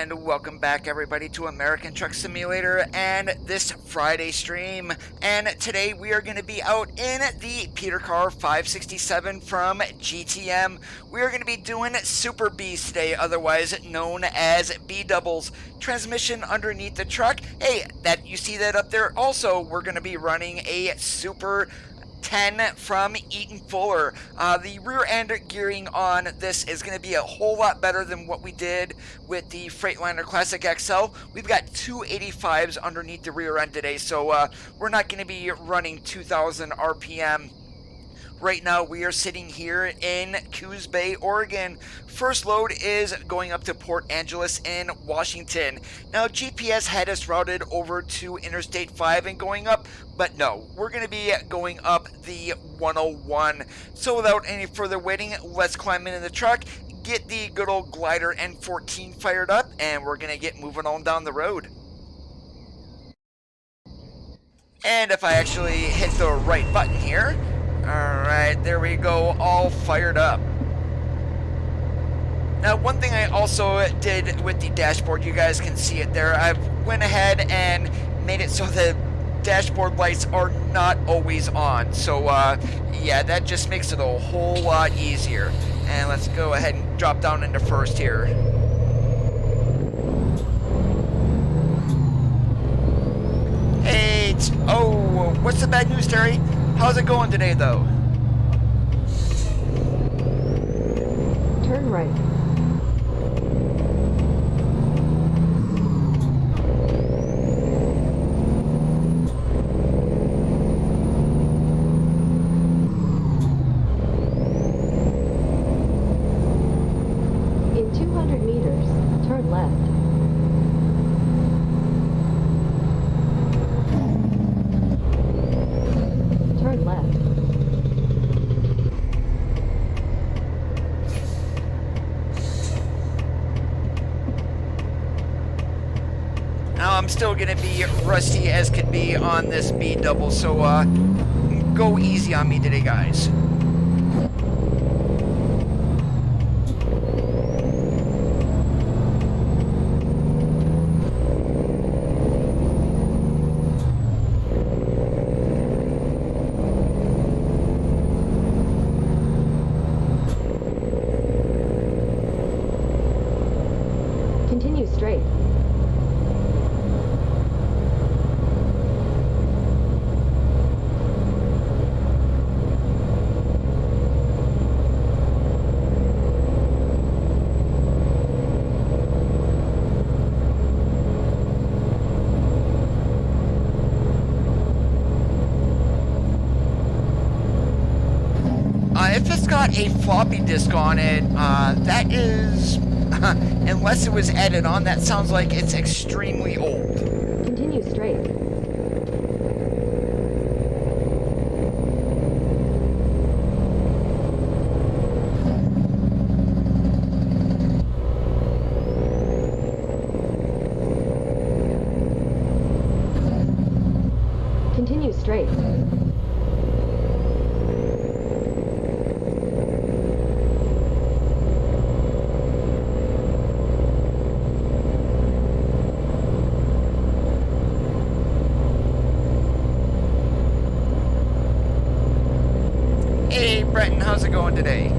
and welcome back everybody to American Truck Simulator and this Friday stream. And today we are going to be out in the Peter Car 567 from GTM. We are going to be doing Super Bs today, otherwise known as B-doubles. Transmission underneath the truck. Hey, that you see that up there? Also, we're going to be running a Super 10 from Eaton Fuller. The rear end gearing on this is going to be a whole lot better than what we did with the Freightliner Classic XL. We've got 285s underneath the rear end today, so we're not going to be running 2000 RPM. Right now we are sitting here in Coos Bay, Oregon. First load is going up to Port Angeles in Washington. Now GPS had us routed over to Interstate 5 and going up, but no, we're going to be going up the 101. So without any further waiting, let's climb into the truck, get the good old glider N14 fired up, and we're going to get moving on down the road. And if I actually hit the right button here, alright, there we go, all fired up. Now, one thing I also did with the dashboard, you guys can see it there, I went ahead and made it so the dashboard lights are not always on. So, yeah, that just makes it a whole lot easier. And let's go ahead and drop down into first here. Hey, oh, what's the bad news, Terry? How's it going today, though? Turn right. In 200 meters, turn left. Turn left. Now I'm still gonna be rusty as could be on this B double, so go easy on me today, guys. Continue straight. If it's got a floppy disk on it, that is, unless it was added on, that sounds like it's extremely old. Continue straight. Continue straight. Hey, Breton, how's it going today?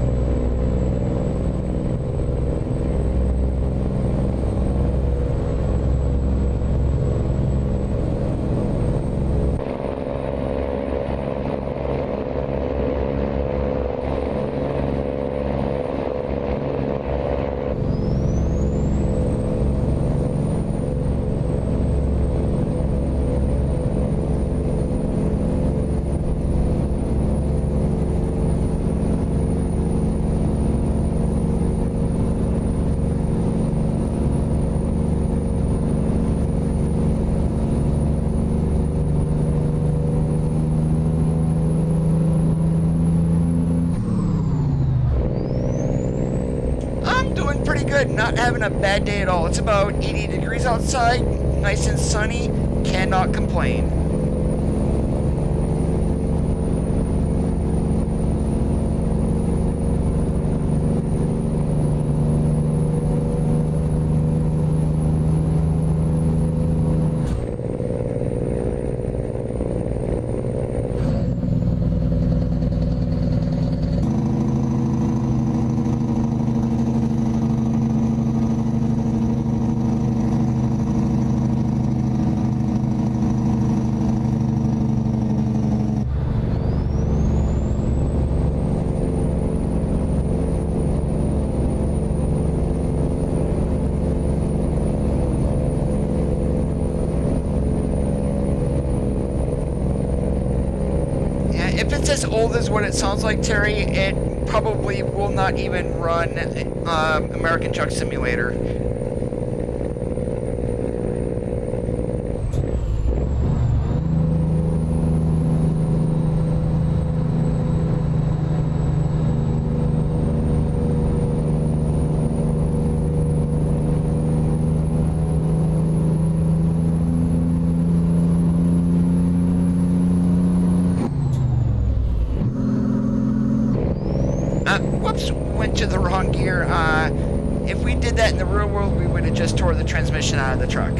Pretty good, not having a bad day at all. It's about 80 degrees outside, nice and sunny, cannot complain. if it's as old as what it sounds like, Terry, it probably will not even run American Truck Simulator. Whoops, went to the wrong gear. If we did that in the real world, we would have just tore the transmission out of the truck.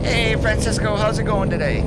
Hey, Francisco, how's it going today?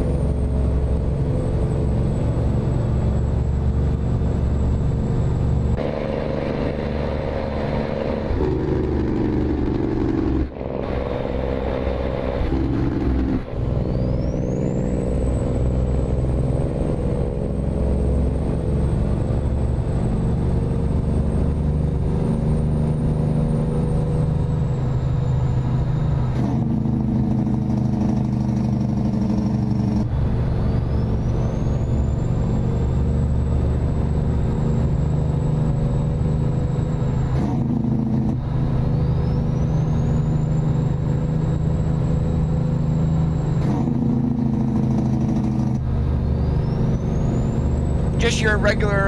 Just your regular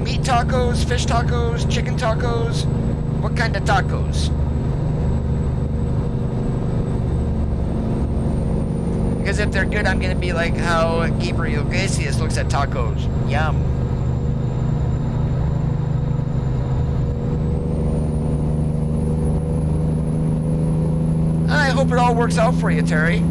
meat tacos, fish tacos, chicken tacos? What kind of tacos? Because if they're good, I'm going to be like how Gabriel Iglesias looks at tacos. Yum. I hope it all works out for you, Terry.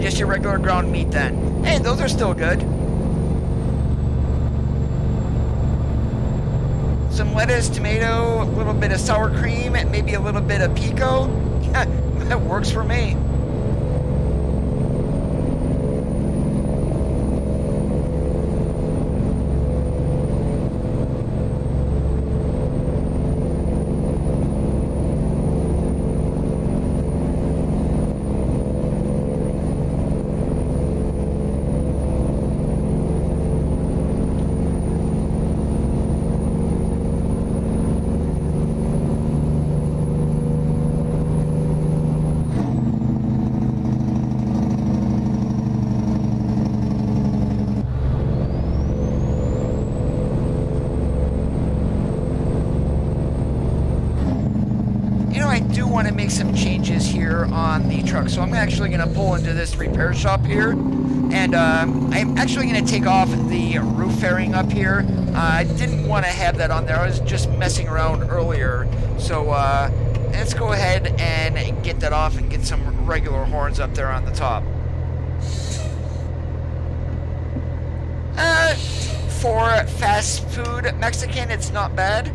Just your regular ground meat then. Hey, those are still good. Some lettuce, tomato, a little bit of sour cream, and maybe a little bit of pico. Yeah, that works for me. Want to make some changes here on the truck, so I'm actually going to pull into this repair shop here, and I'm actually going to take off the roof fairing up here. I didn't want to have that on there. I was just messing around earlier, so let's go ahead and get that off and get some regular horns up there on the top. For fast food Mexican, it's not bad.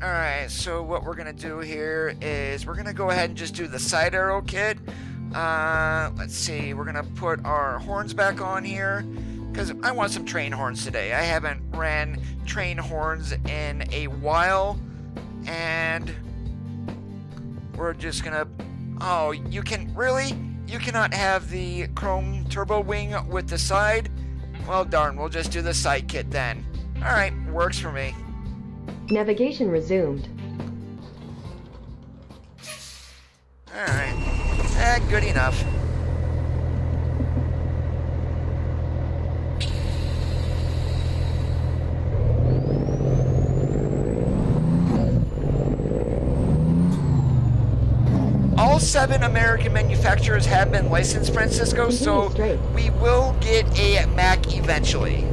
Alright, so what we're going to do here is we're going to go ahead and just do the side arrow kit. Let's see, we're going to put our horns back on here. because I want some train horns today. I haven't ran train horns in a while, and we're just gonna... Oh, you can... Really? You cannot have the chrome turbo wing with the side? Well, darn, we'll just do the side kit then. Alright, works for me. Navigation resumed. Alright. Good enough. All 7 American manufacturers have been licensed, Francisco, so we will get a Mac eventually.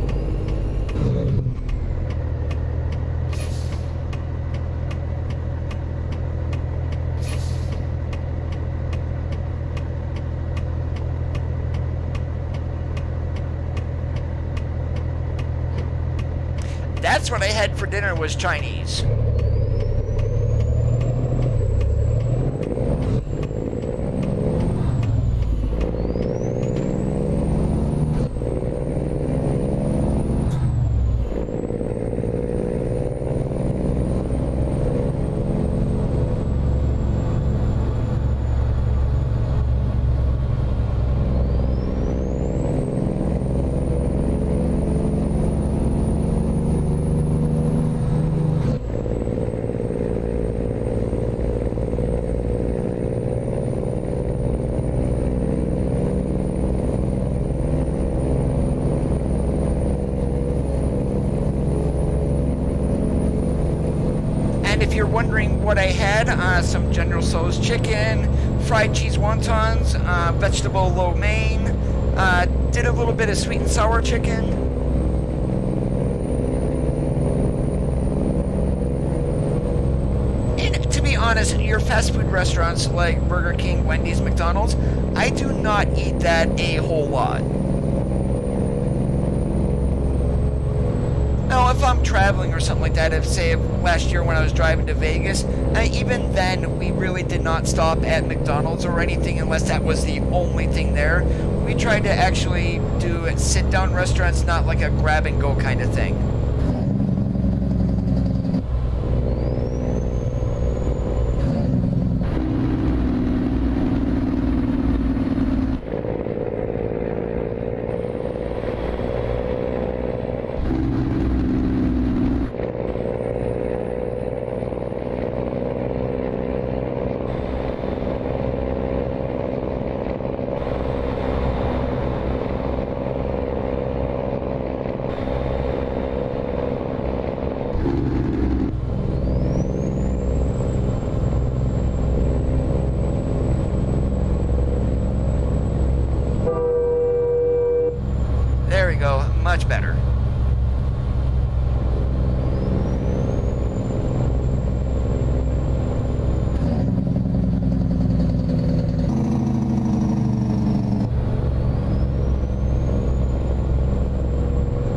That's what I had for dinner, was Chinese. Wondering what I had, some General Tso's chicken, fried cheese wontons, vegetable lo mein, did a little bit of sweet and sour chicken. And to be honest, your fast food restaurants like Burger King, Wendy's, McDonald's, I do not eat that a whole lot. Now, if I'm traveling or something like that, if say last year when I was driving to Vegas, even then we really did not stop at McDonald's or anything unless that was the only thing there. We tried to actually do sit-down restaurants, not like a grab-and-go kind of thing. Much better.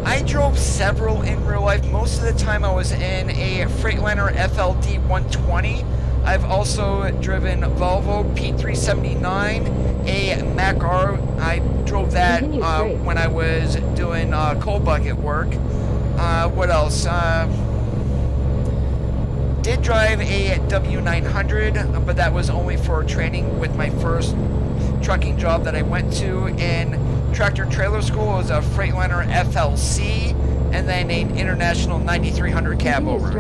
I drove several in real life. Most of the time I was in a Freightliner FLD 120. I've also driven Volvo P379, a Mac R. I drove that when I was doing coal bucket work. What else? Did drive a W900, but that was only for training with my first trucking job that I went to in tractor trailer school. It was a Freightliner FLC, and then an International 9300 cab over.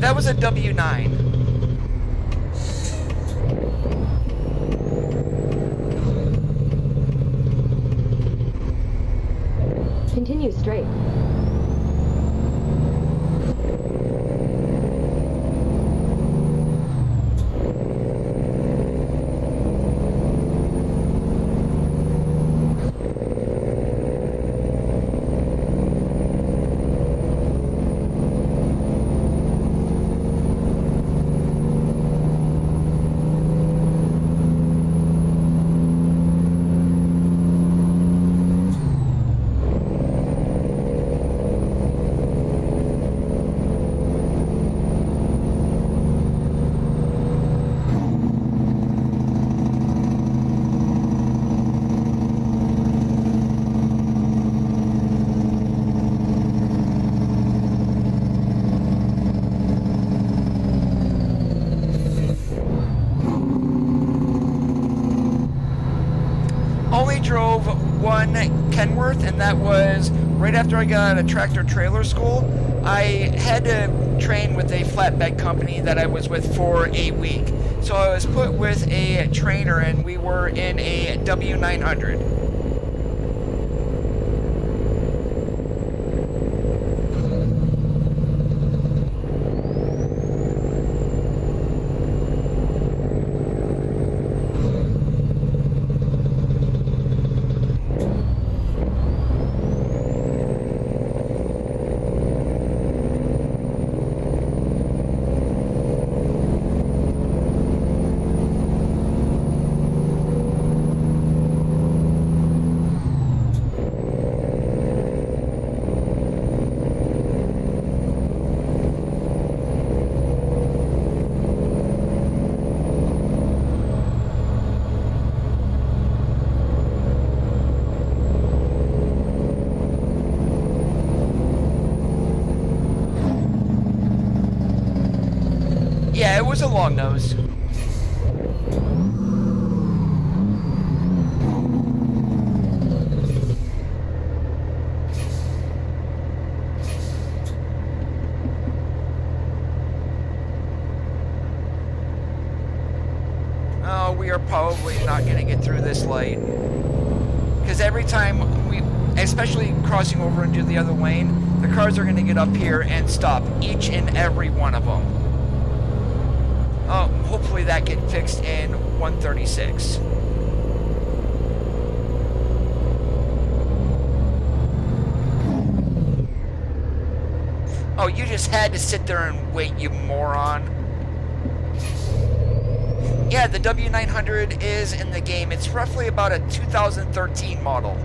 That was a W9. Continue straight. in Kenworth, and that was right after I got out of tractor trailer school. I had to train with a flatbed company that I was with for a week. So I was put with a trainer, and we were in a W900. Yeah, it was a long nose. Oh, we are probably not going to get through this light. Because every time we, especially crossing over into the other lane, the cars are going to get up here and stop, each and every one of them. Oh, hopefully that gets fixed in 136. Oh, you just had to sit there and wait, you moron. Yeah, the W900 is in the game. It's roughly about a 2013 model.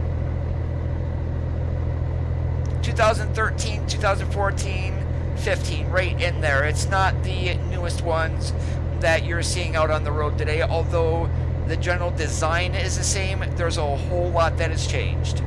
2013, 2014, 15, right in there. It's not the newest ones that you're seeing out on the road today, although the general design is the same. There's a whole lot that has changed.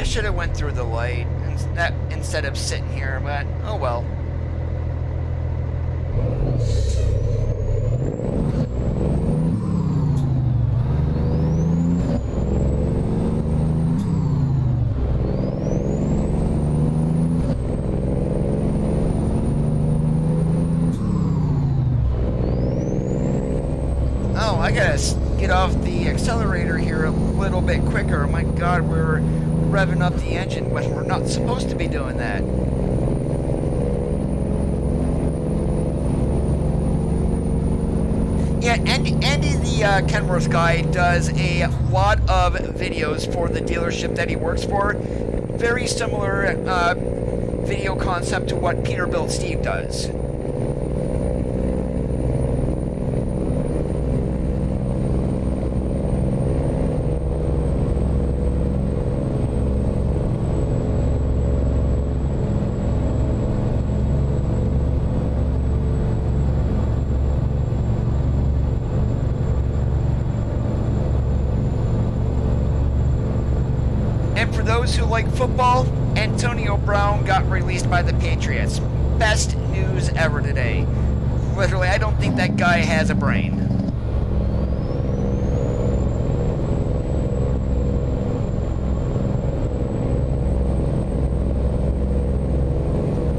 Should have went through the light instead of sitting here, but oh well. Oh, I gotta get off the accelerator here a little bit quicker. My God, we're revving up the engine when we're not supposed to be doing that. Yeah, Andy the Kenworth guy does a lot of videos for the dealership that he works for. Very similar video concept to what Peterbilt Steve does. Who like football, Antonio Brown got released by the Patriots. Best news ever today. Literally, I don't think that guy has a brain.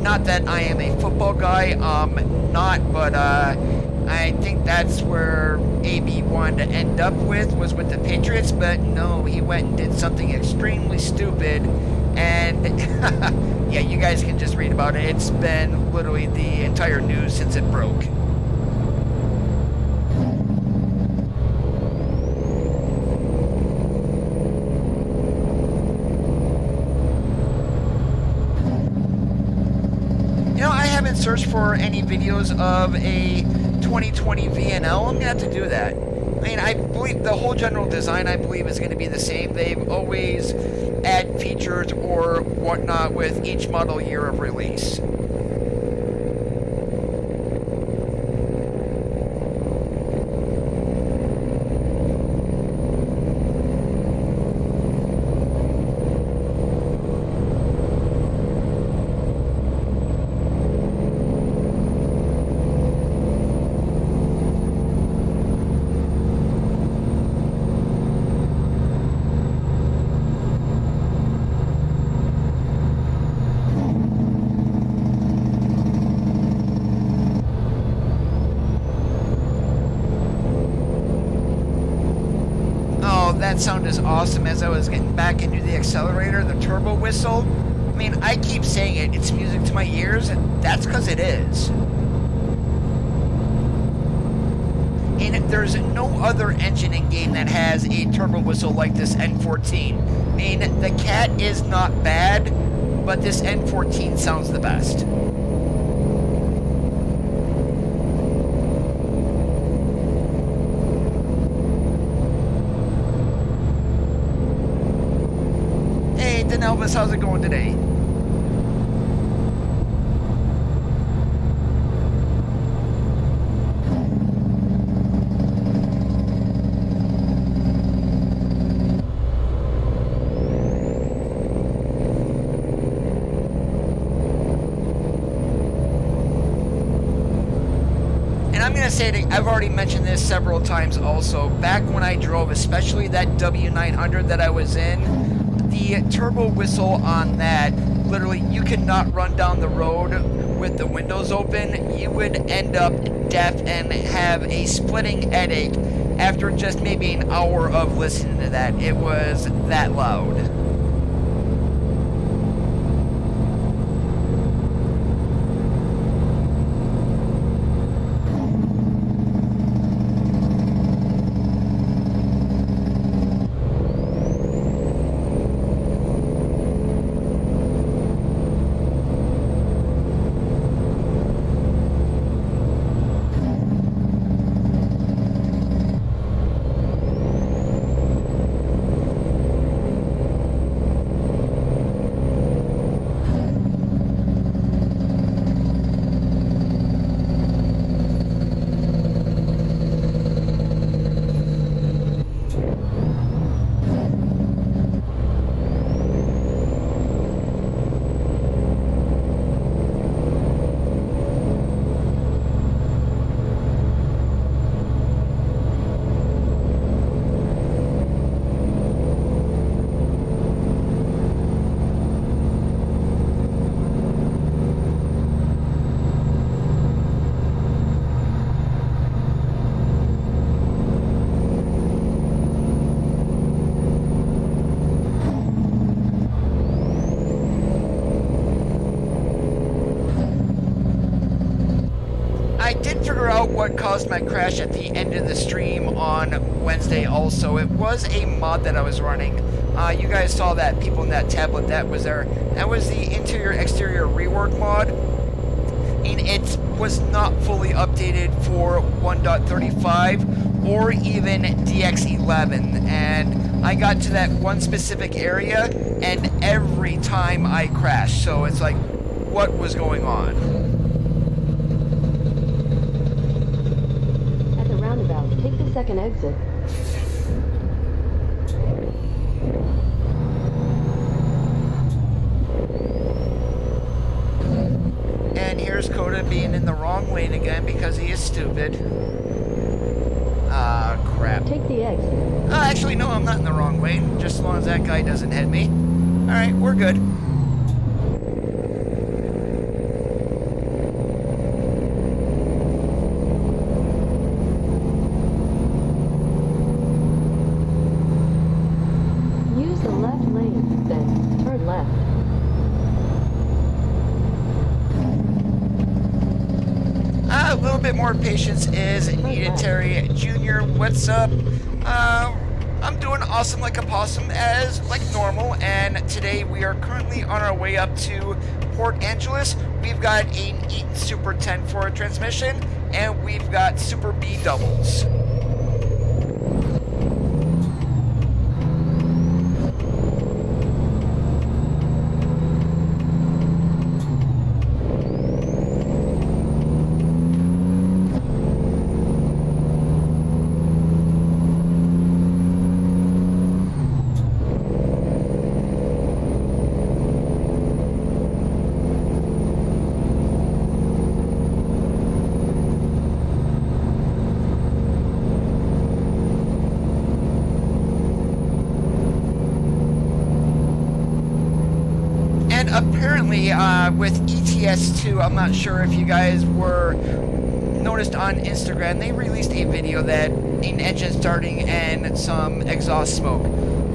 Not that I am a football guy, but I think that's where AB wanted to end up with, was with the Patriots, but no, he went and did something extremely stupid, and yeah, you guys can just read about it. It's been literally the entire news since it broke. haven't searched for any videos of a 2020 VNL. I'm gonna have to do that. I mean, I believe the whole general design, I believe, is going to be the same. They've always add features or whatnot with each model year of release. That sound is awesome. As I was getting back into the accelerator, the turbo whistle, I mean, I keep saying it, it's music to my ears, and that's because it is. And there's no other engine in game that has a turbo whistle like this N14. I mean, the Cat is not bad, but this N14 sounds the best. Elvis, how's it going today? And I'm going to say that I've already mentioned this several times also. Back when I drove, especially that W900 that I was in, the turbo whistle on that, literally, you could not run down the road with the windows open. You would end up deaf and have a splitting headache after just maybe an hour of listening to that. It was that loud. What caused my crash at the end of the stream on Wednesday also. It was a mod that I was running. You guys saw that, people in that tablet that was there. That was the interior exterior rework mod. And it was not fully updated for 1.35 or even DX11. And I got to that one specific area and every time I crashed. So it's like, what was going on? Take the second exit. And here's Coda being in the wrong lane again because he is stupid. Ah, crap. Take the exit. Actually, no, I'm not in the wrong lane. Just as long as that guy doesn't hit me. Alright, we're good. More patience is needed. Terry Jr., what's up? I'm doing awesome like a possum as like normal, and today we are currently on our way up to Port Angeles, we've got an Eaton Super 10 for a transmission, and we've got Super B doubles. Apparently, with ETS2, I'm not sure if you guys were noticed on Instagram, they released a video that an engine starting and some exhaust smoke.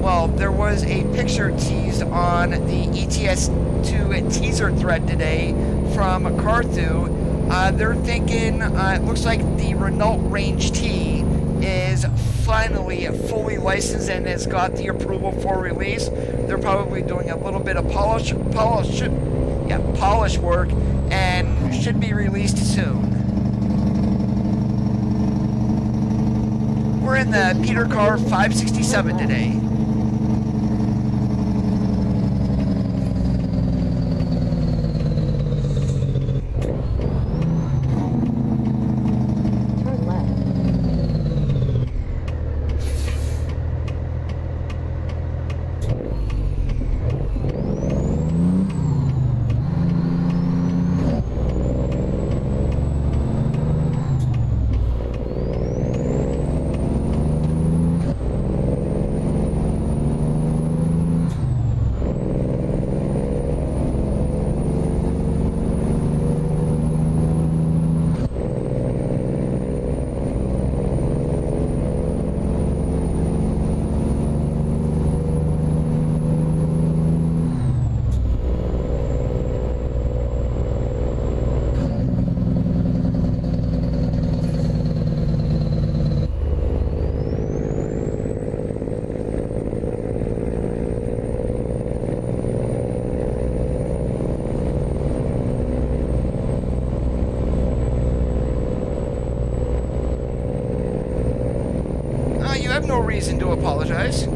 Well, there was a picture teased on the ETS2 teaser thread today from Carthu. They're thinking, it looks like the Renault Range T is finally fully licensed and has got the approval for release. They're probably doing a little bit of polish work and should be released soon. We're in the Peter Car 567 today. No reason to apologize.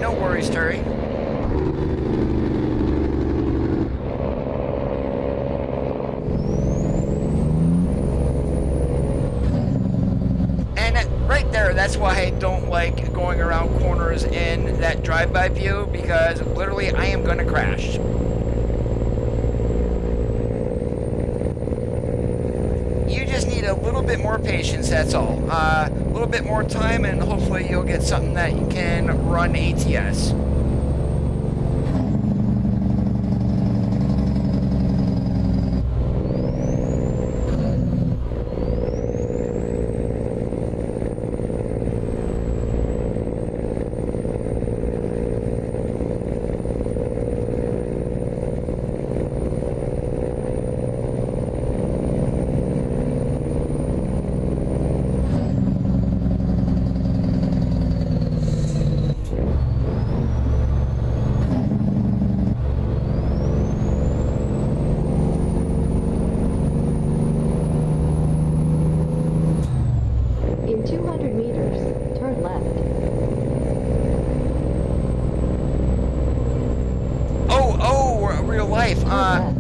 No worries, Terry. And right there, that's why I don't like going around corners in that drive-by view, because literally I am going to crash. You just need a little bit more patience, that's all. A little bit more time, and hopefully you'll get something that you can run ATS.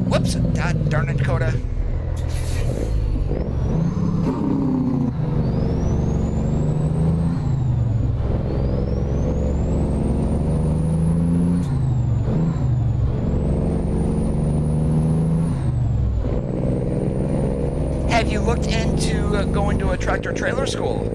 Whoops, God darn it, Dakota. Have you looked into going to a tractor trailer school?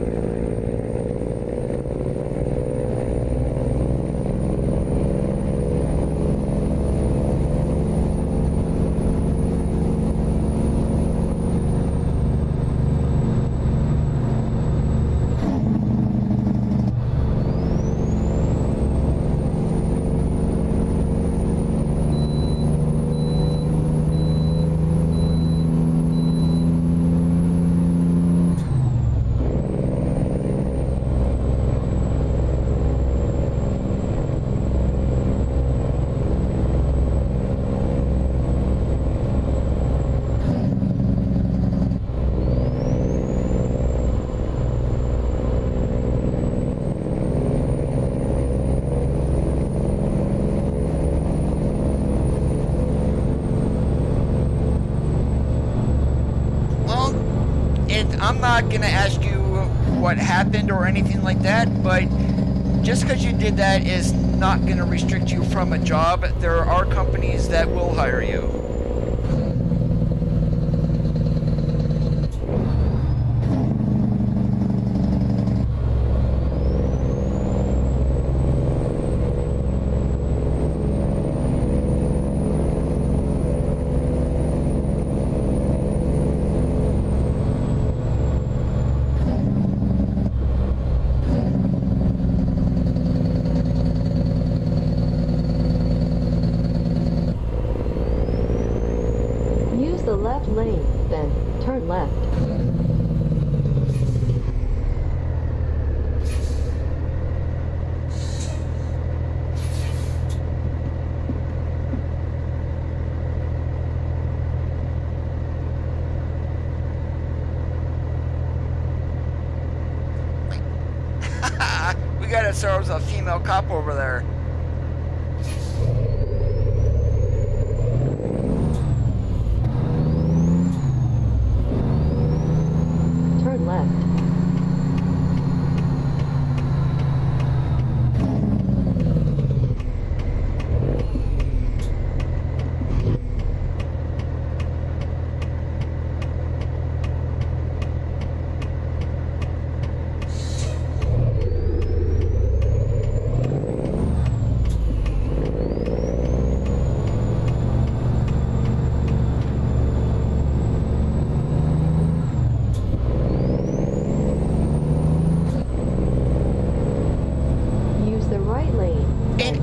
I'm not going to ask you what happened or anything like that, but just because you did that is not going to restrict you from a job. There are companies that will hire you. The left lane, then turn left. We got ourselves a female cop over there. Turn left.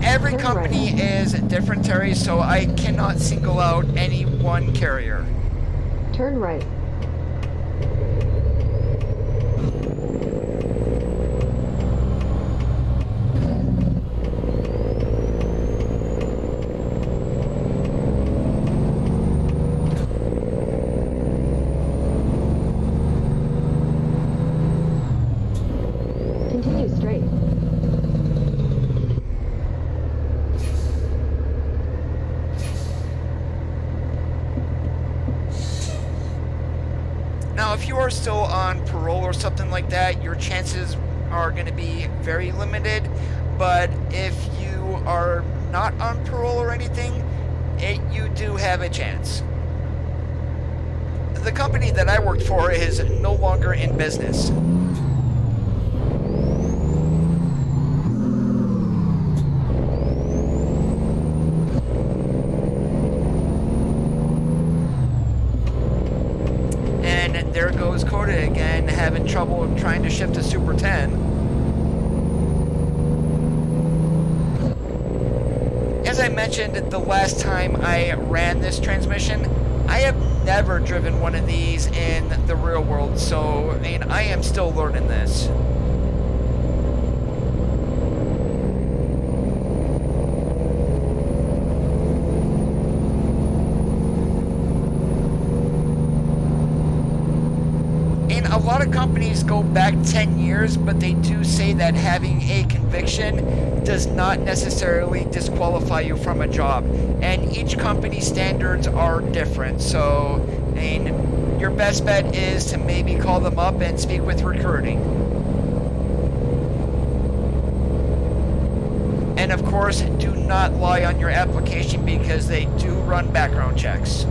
Every company is different, Terry, so I cannot single out any one carrier. Turn right. Continue straight. Now, if you are still on parole or something like that, your chances are going to be very limited. But if you are not on parole or anything, you do have a chance. The company that I worked for is no longer in business. There goes Coda again, having trouble trying to shift to Super 10. As I mentioned the last time I ran this transmission, I have never driven one of these in the real world, so I mean, I am still learning this. A lot of companies go back 10 years, but they do say that having a conviction does not necessarily disqualify you from a job. And each company's standards are different. So, I mean, your best bet is to maybe call them up and speak with recruiting. And of course, do not lie on your application because they do run background checks.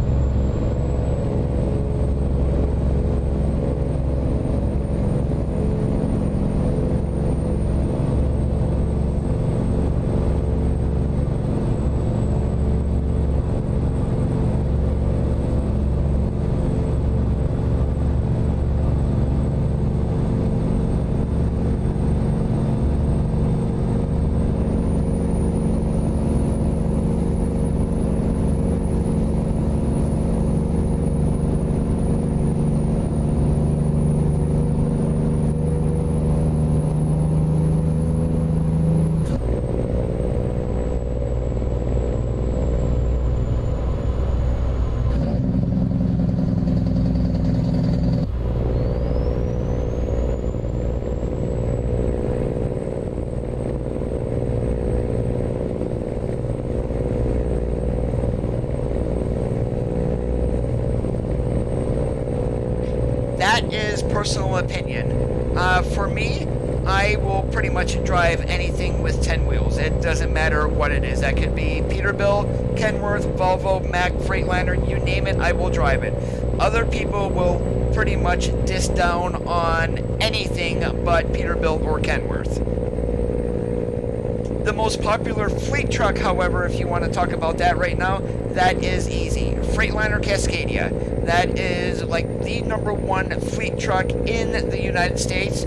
is personal opinion. For me, I will pretty much drive anything with 10 wheels. It doesn't matter what it is. That could be Peterbilt, Kenworth, Volvo, Mack, Freightliner, you name it, I will drive it. Other people will pretty much diss down on anything but Peterbilt or Kenworth. The most popular fleet truck, however, if you want to talk about that right now, that is easy. Freightliner Cascadia. That is like the #1 fleet truck in the United States.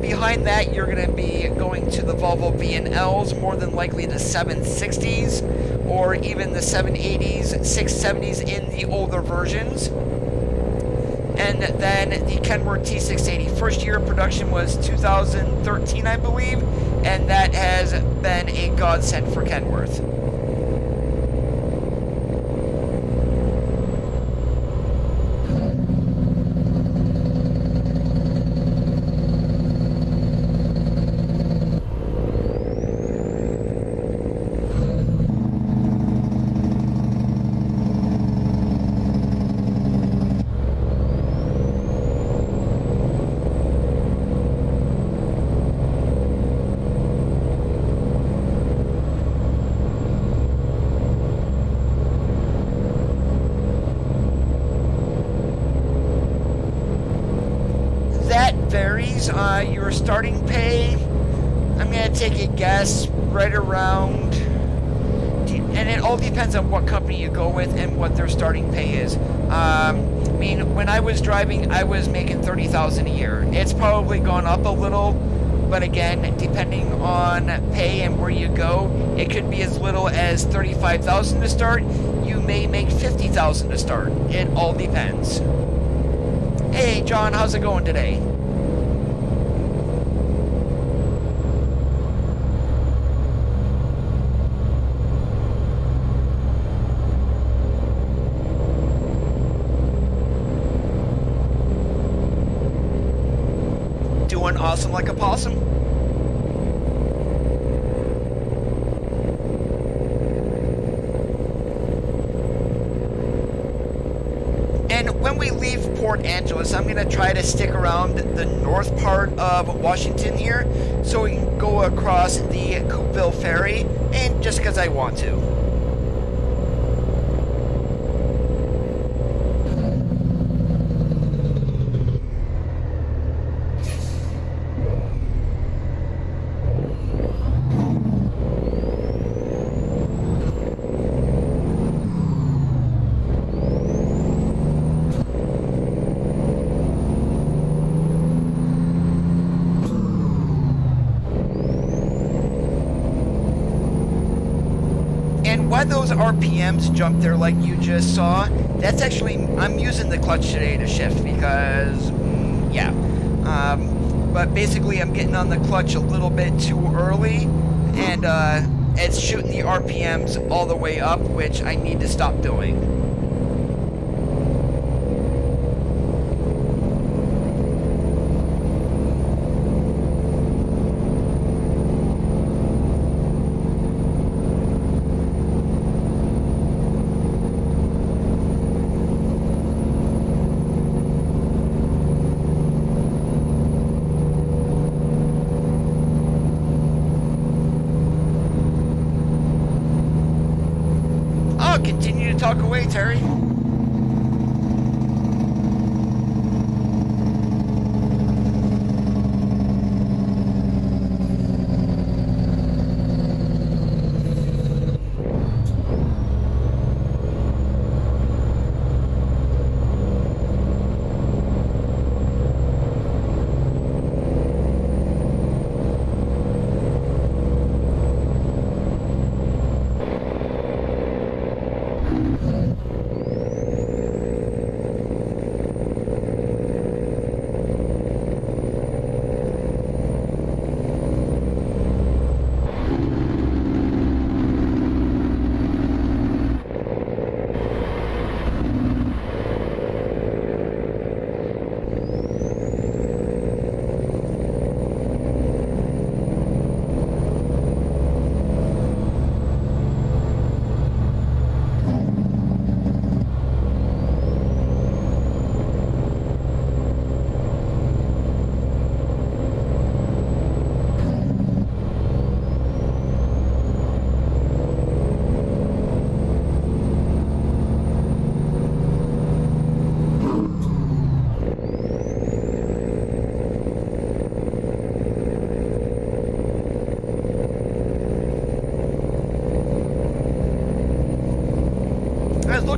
Behind that, you're going to be going to the Volvo V&Ls, more than likely the 760s, or even the 780s, 670s in the older versions. And then the Kenworth T680. First year of production was 2013, I believe, and that has been a godsend for Kenworth. Varies. Your starting pay, I'm going to take a guess, right around, and it all depends on what company you go with and what their starting pay is. I mean, when I was driving, I was making $30,000 a year. It's probably gone up a little, but again, depending on pay and where you go, it could be as little as $35,000 to start. You may make $50,000 to start. It all depends. Hey, John, how's it going today? Doing awesome like a possum. And when we leave Port Angeles, I'm going to try to stick around the north part of Washington here so we can go across the Coupeville Ferry, and just because I want to. Why those RPMs jump there like you just saw, that's actually, I'm using the clutch today to shift because, yeah. But basically I'm getting on the clutch a little bit too early, and it's shooting the RPMs all the way up, which I need to stop doing. Continue to talk away, Terry.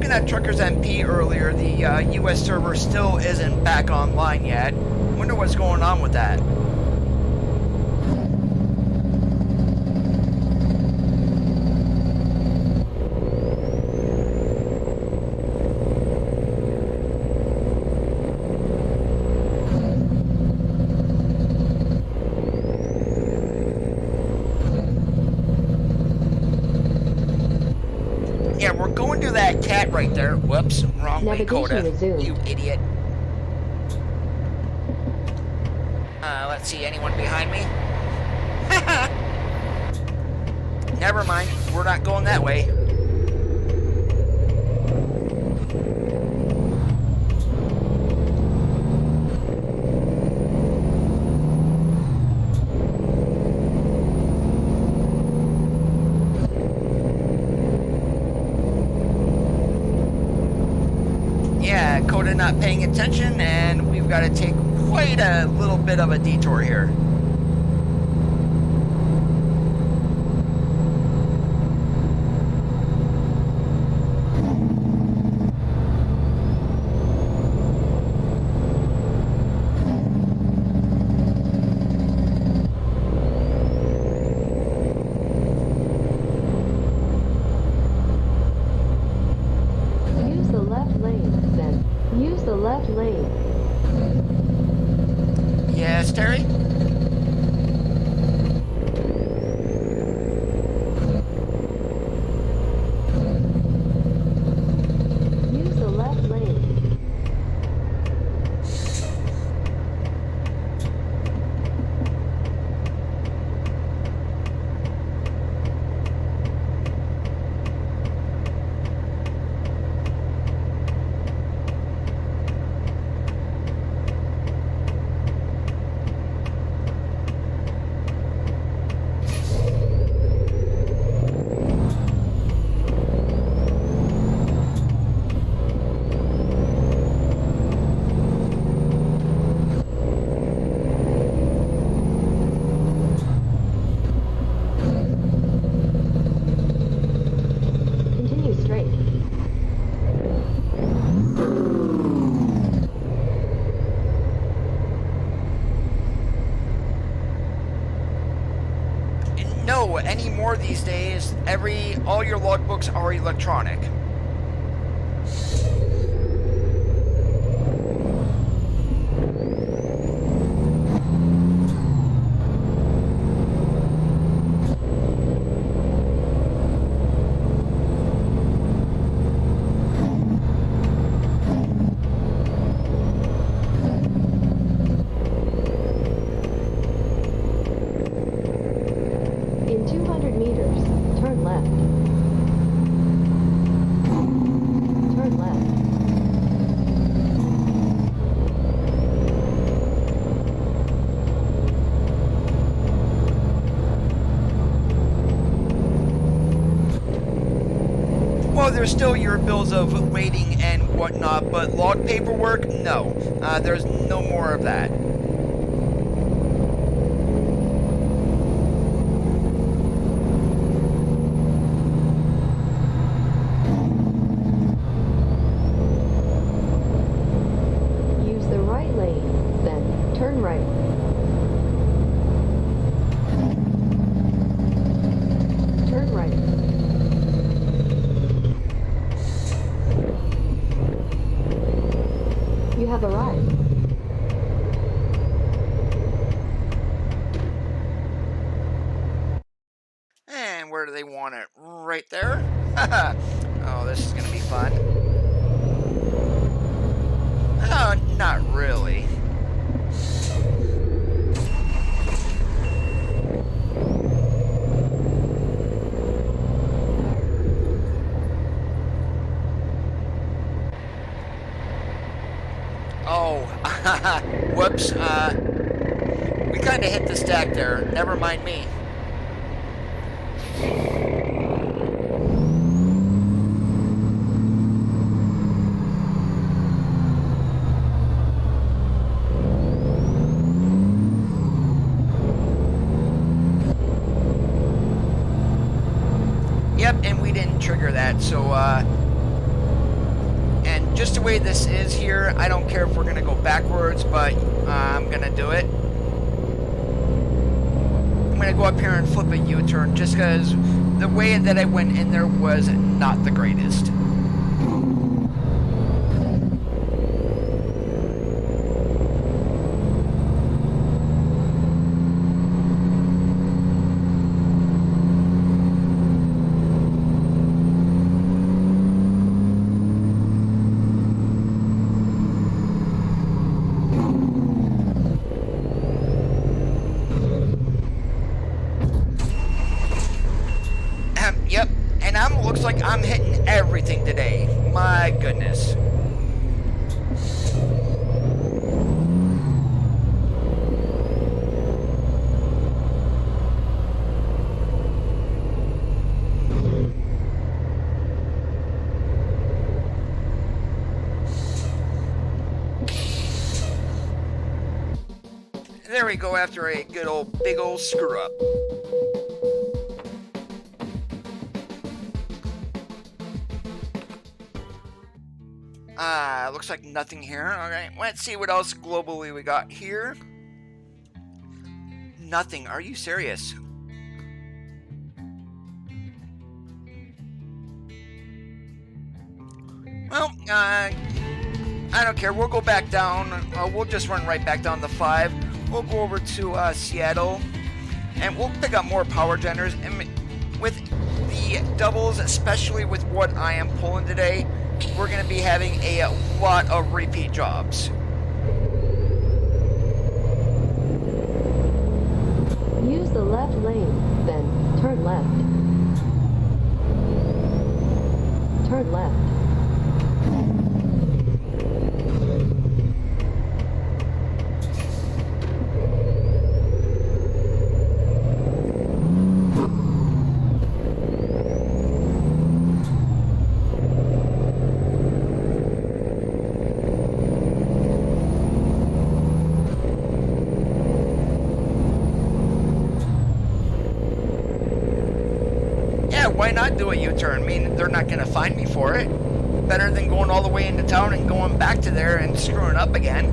looking at Truckers MP earlier, the US server still isn't back online yet. Wonder what's going on with that. Yeah, we're going to that cat right there. Whoops, wrong way, Coda. You idiot. Let's see, anyone behind me? Never mind, we're not going that way. Yeah, Coda not paying attention, and we've got to take quite a little bit of a detour here. Use the left lane. Yes, Terry? Use the left lane. No, anymore these days, all your logbooks are electronic. In 200 meters, turn left. Turn left. Well, there's still your bills of waiting and whatnot, but log paperwork, no. There's no more of that. Use the right lane, then turn right. Turn right. You have arrived. And where do they want it? Right there? Oh, this is going to be fun. Oh, not really. Oh, whoops. We kind of hit the stack there. Never mind me. Yep, and we didn't trigger that, so, yeah, we're going to have to go ahead and And just the way this is here, I don't care if we're gonna go backwards, but I'm gonna do it. I'm gonna go up here and flip a U-turn just because the way that I went in there was not the greatest. Yep, and looks like I'm hitting everything today. My goodness. There we go after a good old big old screw up. Looks like nothing here. Alright, let's see what else globally we got here. Nothing. Are you serious? Well, I don't care. We'll go back down. We'll just run right back down the 5. We'll go over to Seattle, and we'll pick up more power generators. And with the doubles, especially with what I am pulling today, we're going to be having a lot of repeat jobs. Use the left lane, then turn left. Turn left. Why not do a U-turn? I mean, they're not going to find me for it. Better than going all the way into town and going back to there and screwing up again.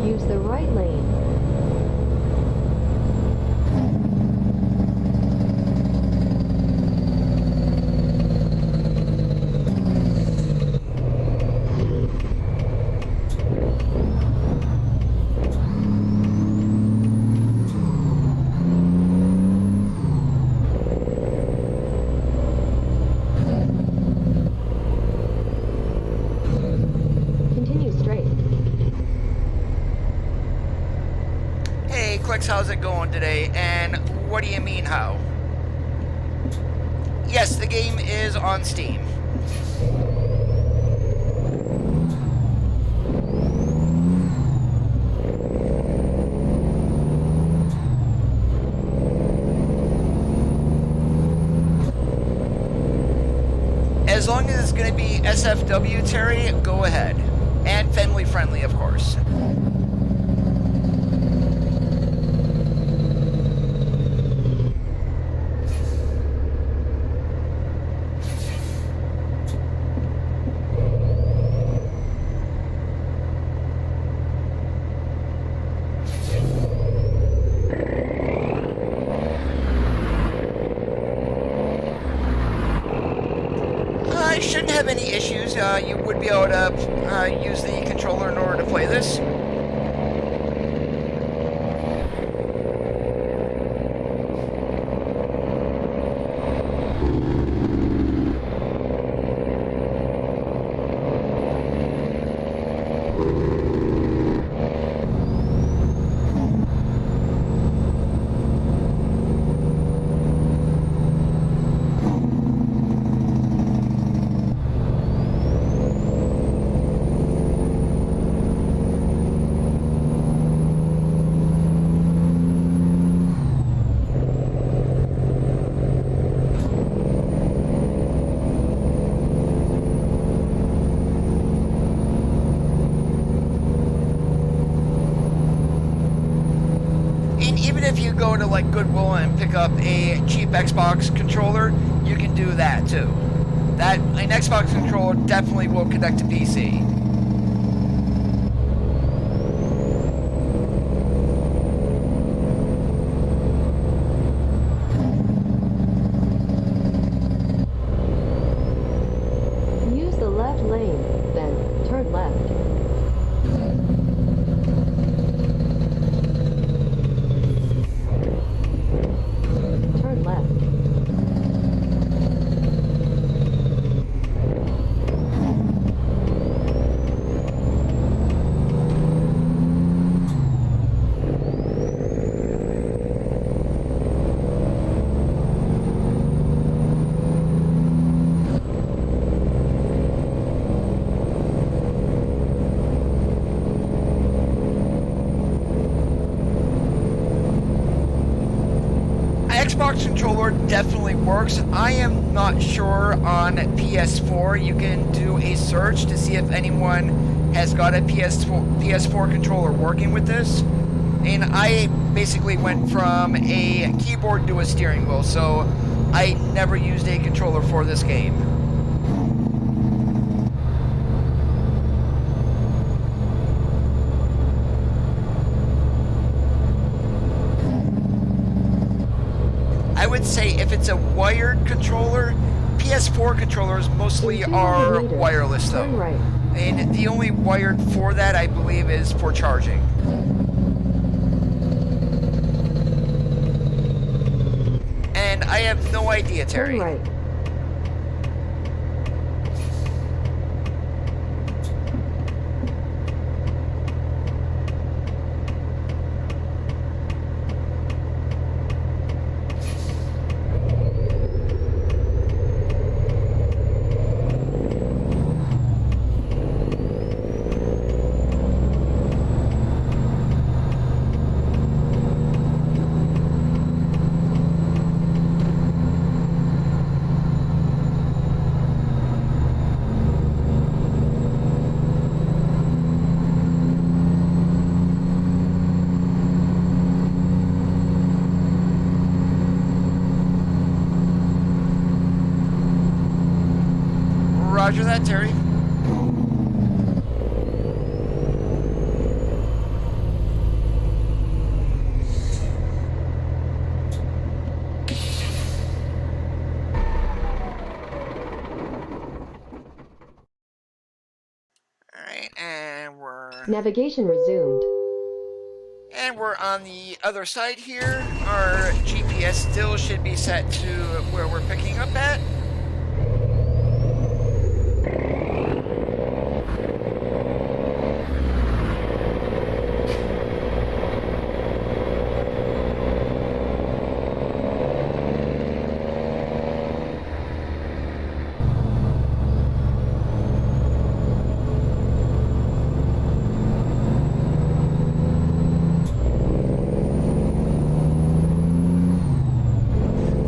Use the right lane. How's it going today? And what do you mean how? Yes, the game is on Steam. As long as it's going to be SFW, Terry, go ahead. And family friendly, of course. Shouldn't have any issues. You would be able to use the controller in order to play this. even if you go to like Goodwill and pick up a cheap Xbox controller, you can do that too. An Xbox controller definitely will connect to PC. Use the left lane, then turn left. Turn left. Xbox controller definitely works. I am not sure on PS4. You can do a search to see if anyone has got a PS4 controller working with this. And I basically went from a keyboard to a steering wheel, so I never used a controller for this game. I would say if it's a wired controller, PS4 controllers mostly are wireless though. Turn right. And the only wired for that, I believe, is for charging. And I have no idea, Terry. Turn right. Roger that, Terry. Alright, and Navigation resumed. And we're on the other side here. Our GPS still should be set to where we're picking up at.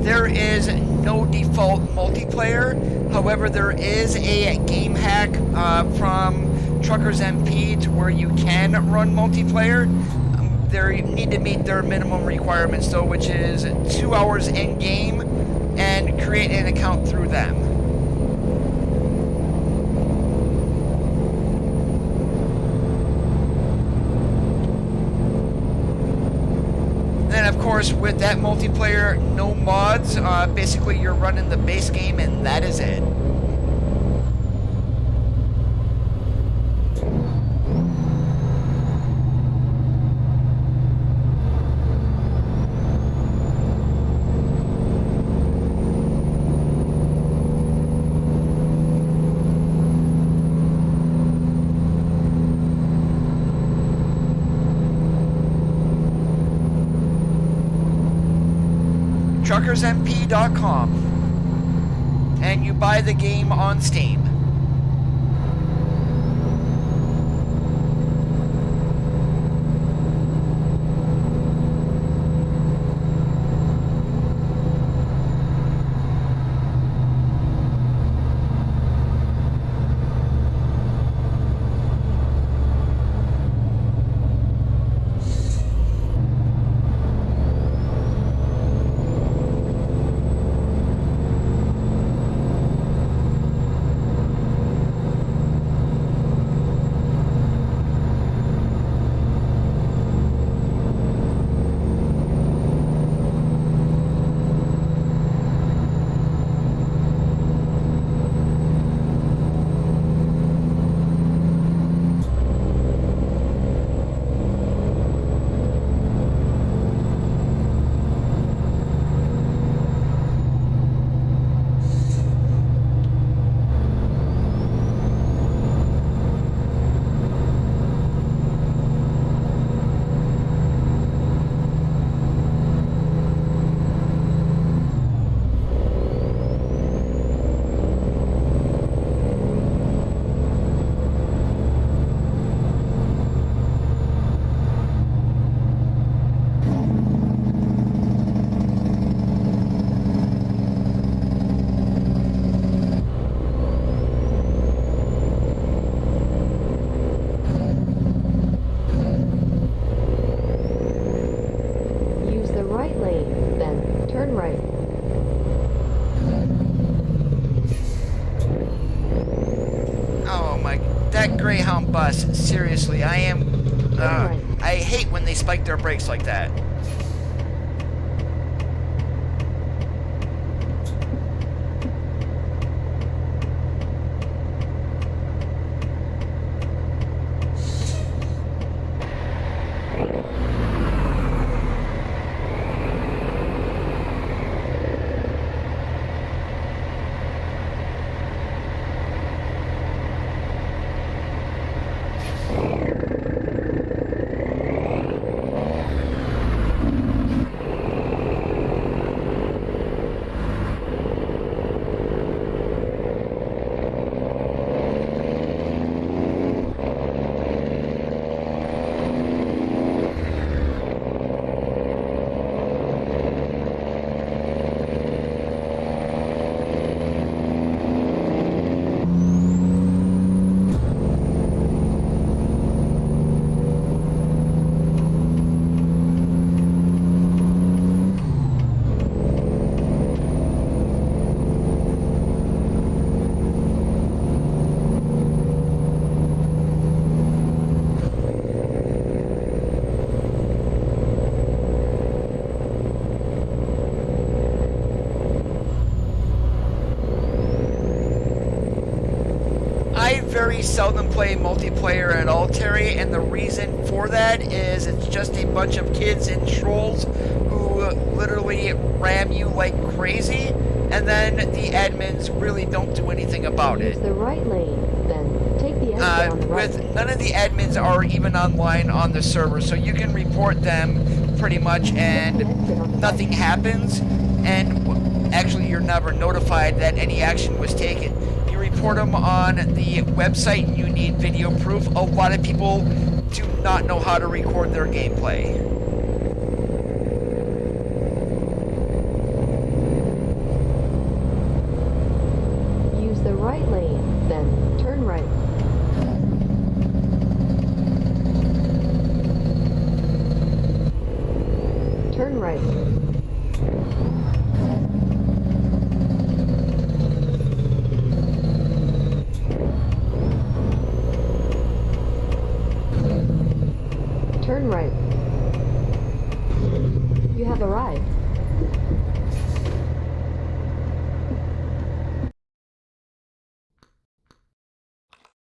There is no default multiplayer. However, there is a game hack from Truckers MP to where you can run multiplayer. They need to meet their minimum requirements though, which is 2 hours in game and create an account through them. And of course, with that multiplayer, no mods. Basically, you're running the base game, and that is it. TruckersMP.com, and you buy the game on Steam. bus. Seriously, I am... I hate when they spike their brakes like that. Very seldom play multiplayer at all, Terry, and the reason for that is it's just a bunch of kids and trolls who literally ram you like crazy, and then the admins really don't do anything about it. Use the right lane, then take the exit on the right. None of the admins are even online on the server, so you can report them pretty much and nothing happens, and actually you're never notified that any action was taken. Report them on the website and you need video proof. A lot of people do not know how to record their gameplay. Use the right lane, then turn right. Turn right. Turn right. You have arrived.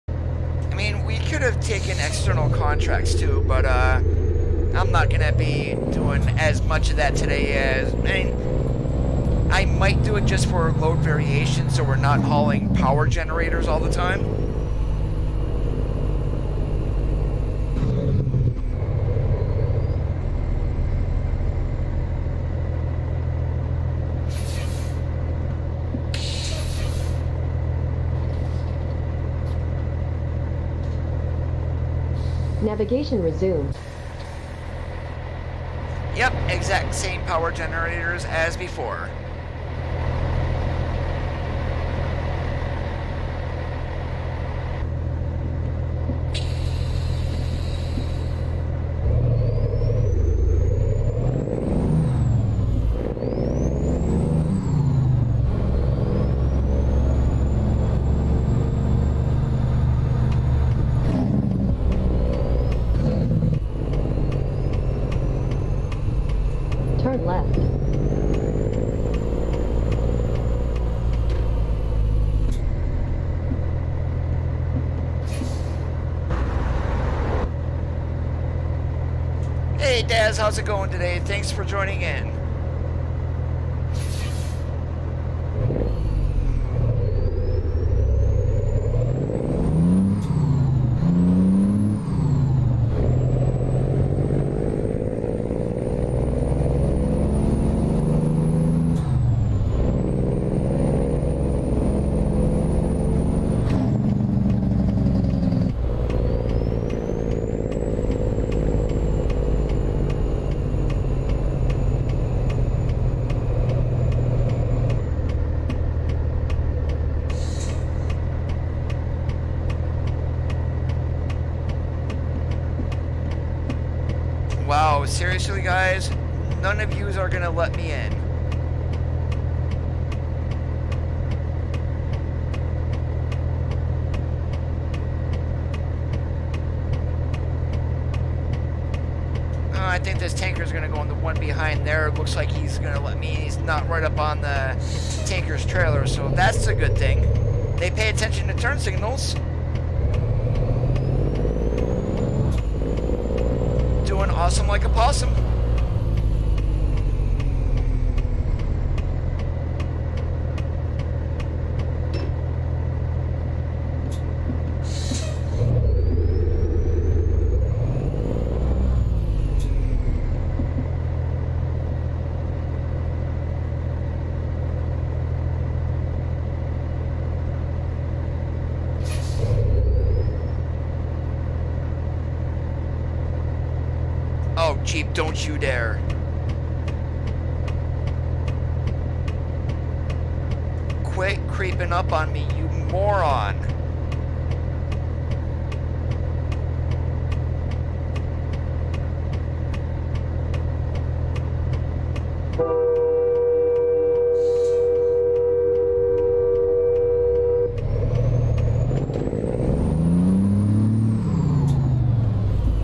I mean, we could have taken external contracts too, but I'm not gonna be doing as much of that today as... I mean, I might do it just for load variation so we're not hauling power generators all the time. Navigation resumed. Yep, exact same power generators as before. Turn left. Hey Daz, how's it going today? Thanks for joining in. Wow, seriously guys? None of yous are gonna let me in. I think this tanker's gonna go in the one behind there. It looks like he's gonna let me. He's not right up on the tanker's trailer, so that's a good thing. They pay attention to turn signals. Doing awesome like a possum. Oh, Jeep, don't you dare. Quit creeping up on me, you moron.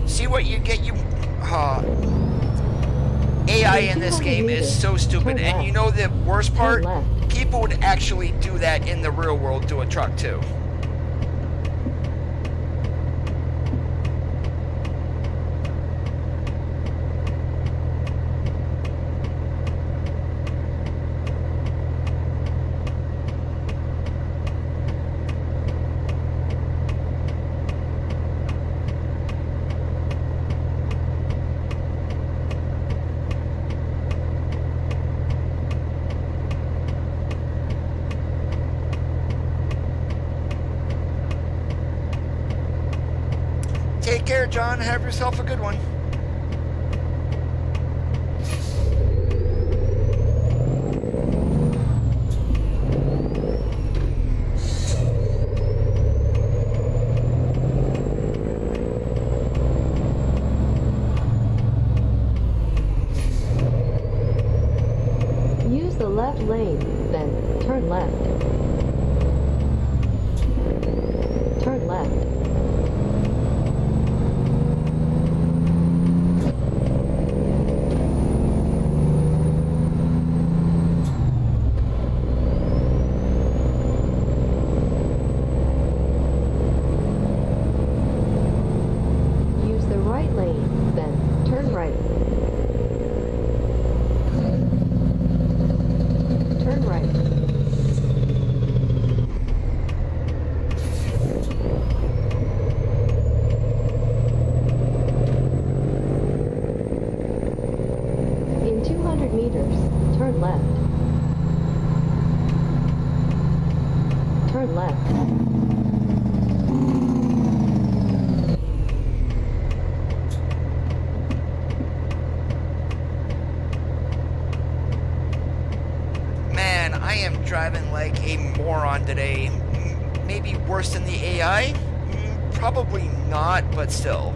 See what you get, you... AI in this game is so stupid, and you know the worst part? People would actually do that in the real world to a truck too. Take care, John. Have yourself a good one. Use the left lane, then turn left. Turn left. Driving like a moron today. Maybe worse than the AI? Probably not, but still.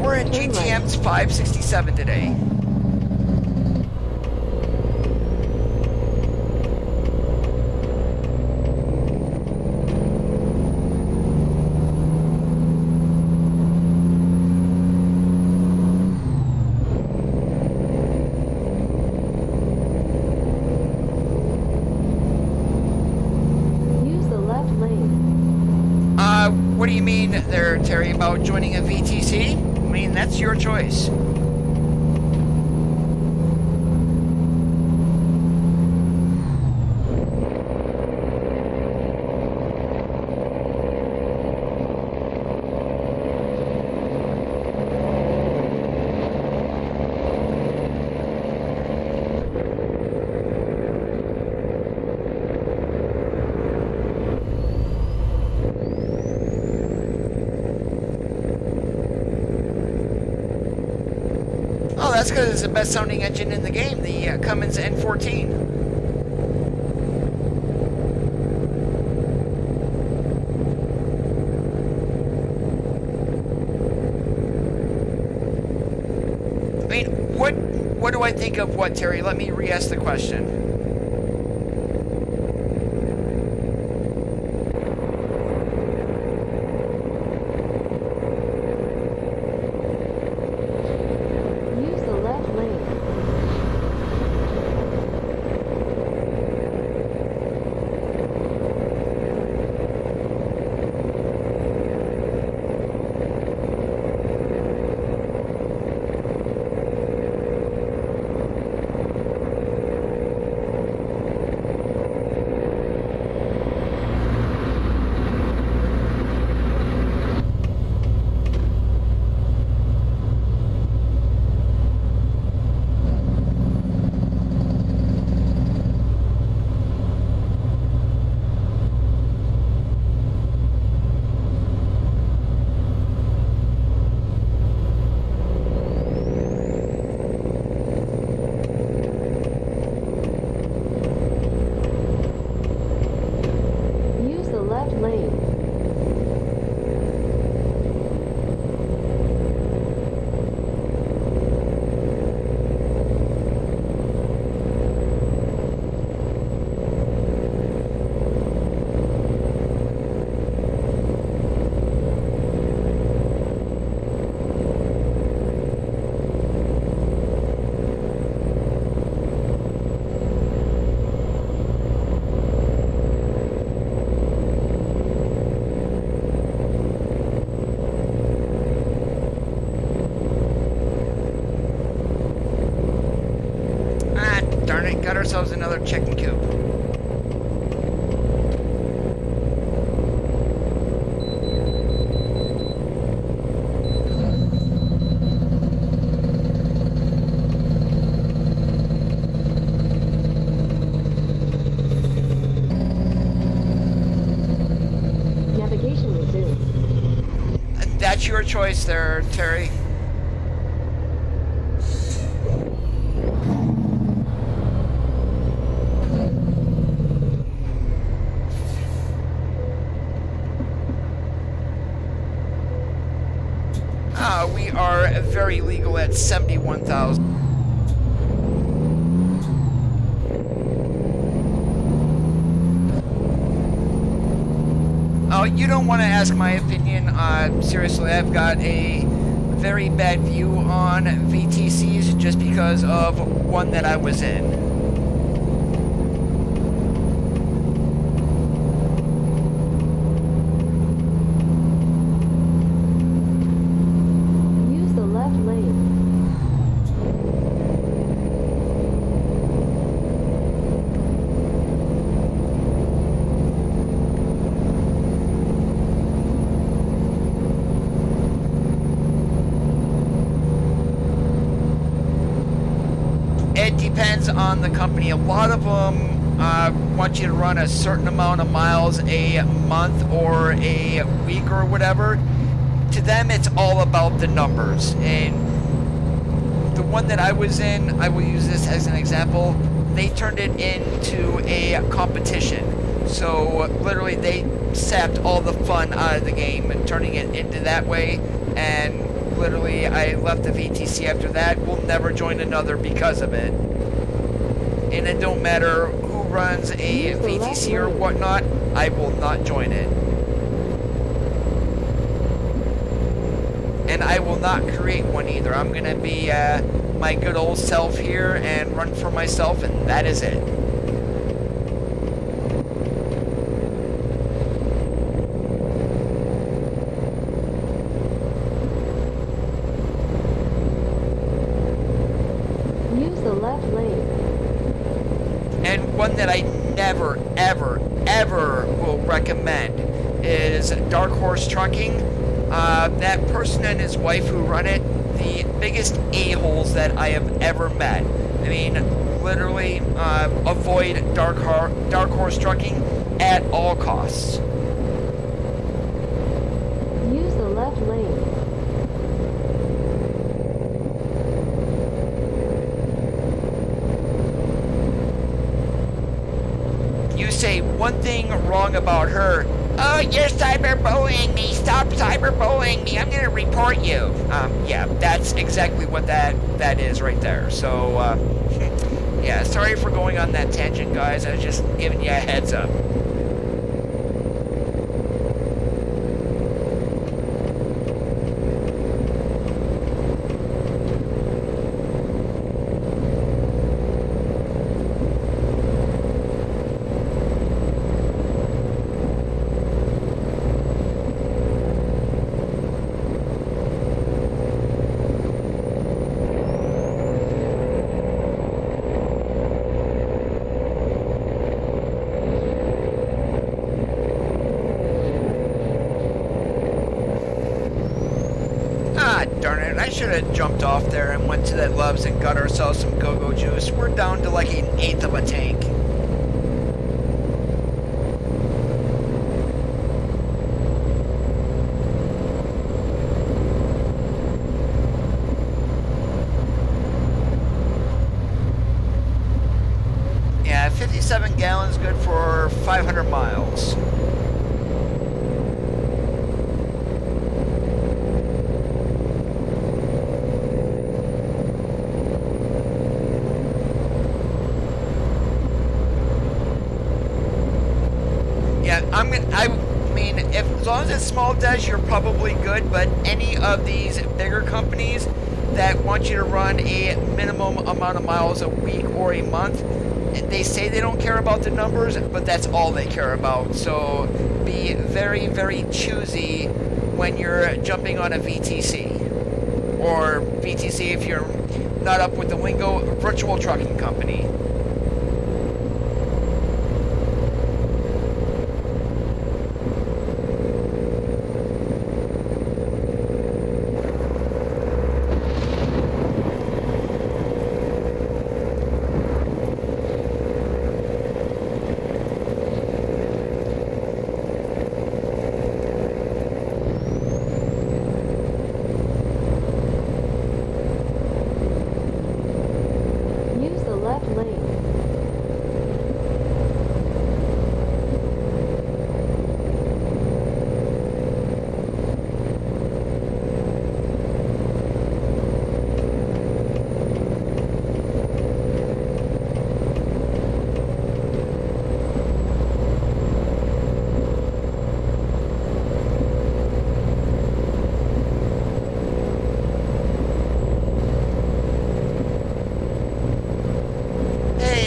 We're in GTM's 567 today. What do you mean there, Terry, about joining a VTC? I mean, that's your choice. That's because it's the best sounding engine in the game, the Cummins N14. I mean, What do I think of what, Terry? Let me re-ask the question. Use the left lane. Use the left lane. Ah, darn it, got ourselves another chicken coop. Navigation resumed. And that's your choice there, Terry. We are very legal at 71,000. Oh, you don't want to ask my opinion. Seriously, I've got a very bad view on VTCs just because of one that I was in. Use the left lane. It depends on the company. A lot of them want you to run a certain amount of miles a month or a week or whatever. To them, it's all about the numbers. And the one that I was in, I will use this as an example, they turned it into a competition. So literally they sapped all the fun out of the game, turning it into that way. And literally I left the VTC after that. We'll never join another because of it. And it don't matter who runs a VTC or whatnot, I will not join it. And I will not create one either. I'm gonna be my good old self here and run for myself, and that is it. Use the left lane. And one that I never, ever, ever will recommend is Dark Horse Trucking. That person and his wife who run it, the biggest a-holes that I have ever met. I mean, literally, avoid Dark Horse Trucking at all costs. Use the left lane. You say one thing wrong about her, Oh, you're cyberbullying me. Stop cyberbullying me. I'm going to report you. Yeah, that's exactly what that is right there. So, yeah, sorry for going on that tangent, guys. I was just giving you a heads up. Darn it, I should have jumped off there and went to that Loves and got ourselves some go-go juice. We're down to like an eighth of a tank. Yeah, 57 gallons, good for 500 miles. I mean, as long as it's small des, you're probably good, but any of these bigger companies that want you to run a minimum amount of miles a week or a month, they say they don't care about the numbers, but that's all they care about. So be very, very choosy when you're jumping on a VTC. Or VTC, if you're not up with the lingo, virtual trucking company.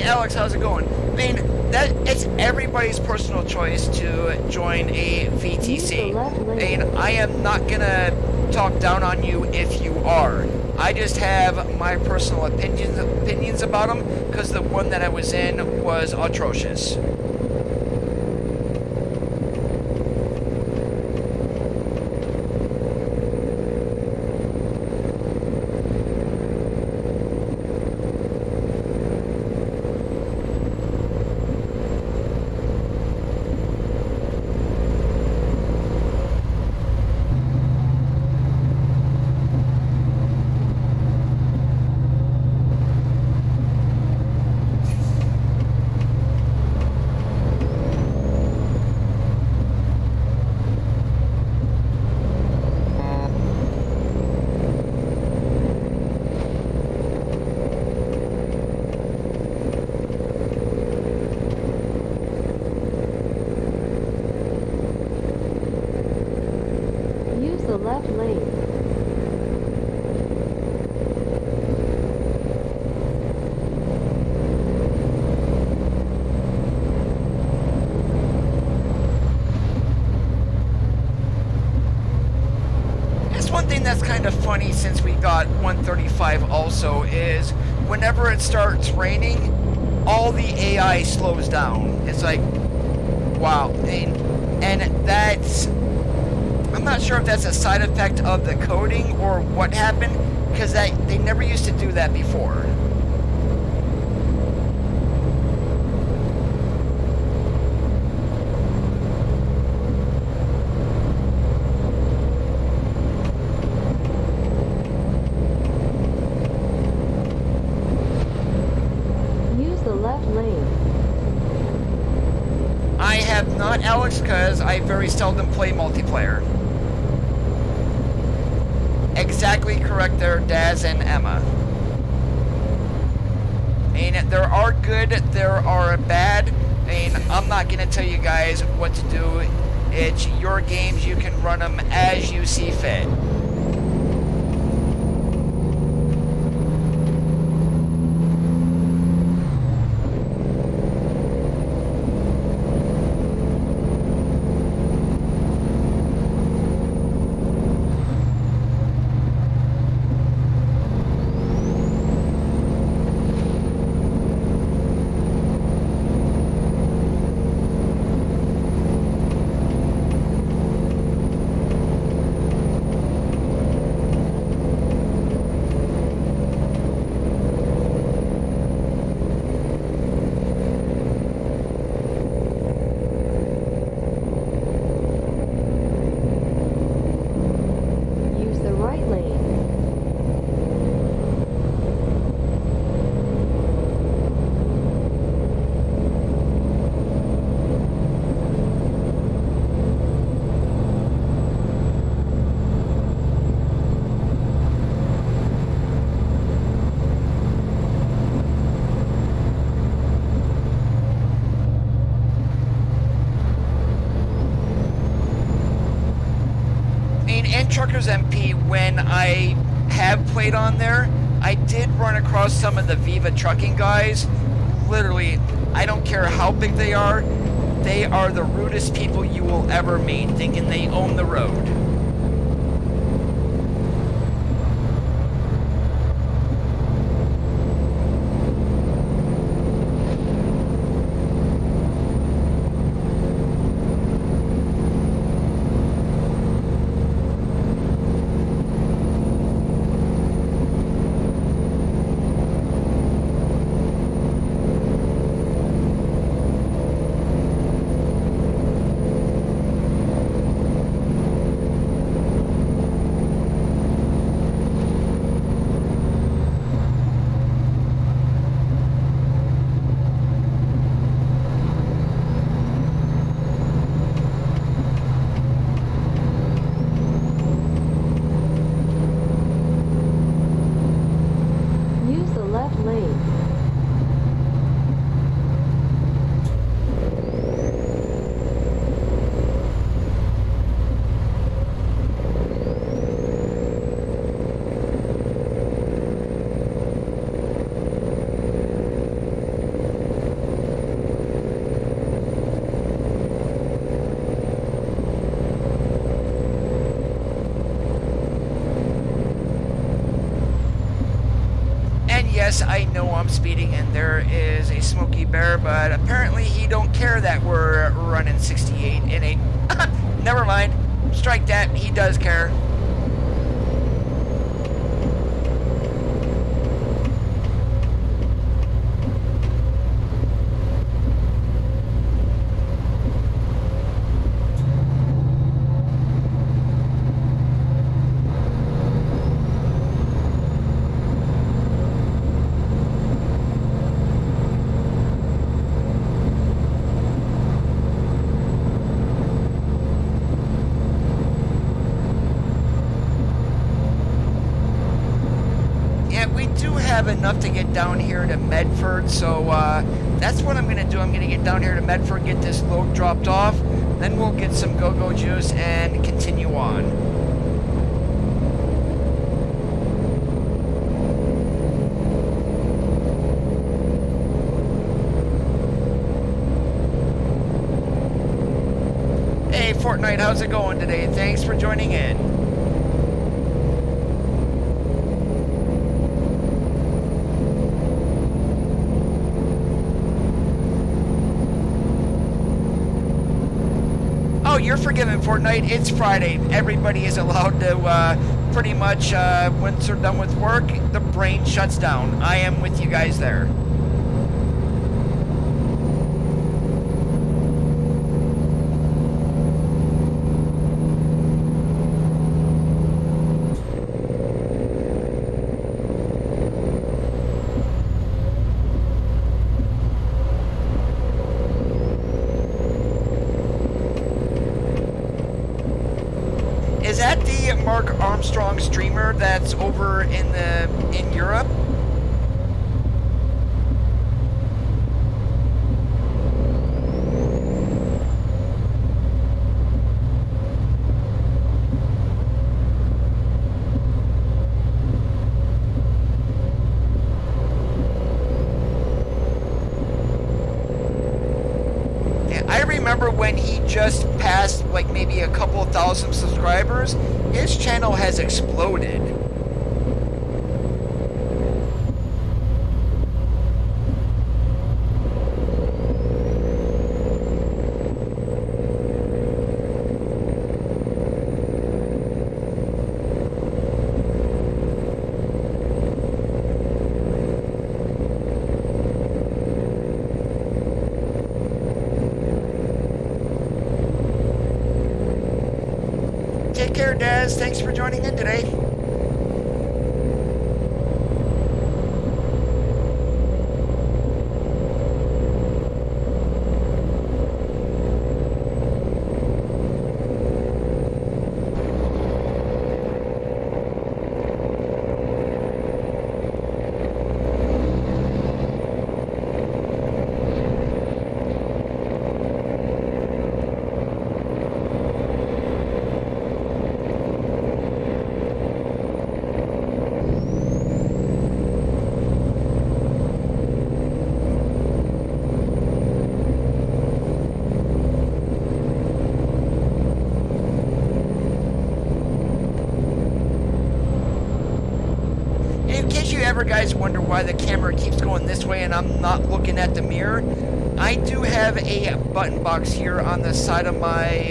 Alex, how's it going? I mean, it's everybody's personal choice to join a VTC. I mean, I am not gonna talk down on you if you are. I just have my personal opinions about them because the one that I was in was atrocious. That's kind of funny since we got 135 also is whenever it starts raining, all the AI slows down. It's like, wow. And that's, I'm not sure if that's a side effect of the coding or what happened, because they never used to do that before. have not, Alex, because I very seldom play multiplayer. Exactly correct there, Daz and Emma. I mean, there are good, there are bad. I mean, I'm not going to tell you guys what to do. It's your games, you can run them as you see fit. Truckers MP, when I have played on there, I did run across some of the Viva trucking guys. Literally, I don't care how big they are the rudest people you will ever meet, thinking they own the road. Yes, I know I'm speeding and there is a Smokey Bear, but apparently he don't care that we're running 68 in a... Never mind. Strike that. He does care. Enough to get down here to Medford, so that's what I'm gonna do. I'm gonna get down here to Medford, get this load dropped off, then we'll get some go-go juice and continue on. Hey Fortnite, how's it going today? Thanks for joining in. Oh, you're forgiven, Fortnite. It's Friday. Everybody is allowed to pretty much, once they're done with work, the brain shuts down. I am with you guys there. strong streamer that's over in Europe. I remember when he just passed like maybe a couple thousand subscribers, his channel has exploded. Take care, Daz. Thanks for joining in today. Guys wonder why the camera keeps going this way and I'm not looking at the mirror. I do have a button box here on the side of my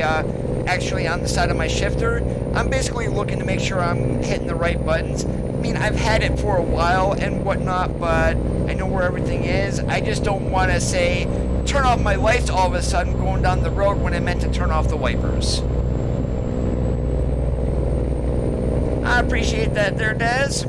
actually on the side of my shifter. I'm basically looking to make sure I'm hitting the right buttons. I mean, I've had it for a while and whatnot, but I know where everything is. I just don't want to say turn off my lights all of a sudden going down the road when I meant to turn off the wipers. I appreciate that there, Daz.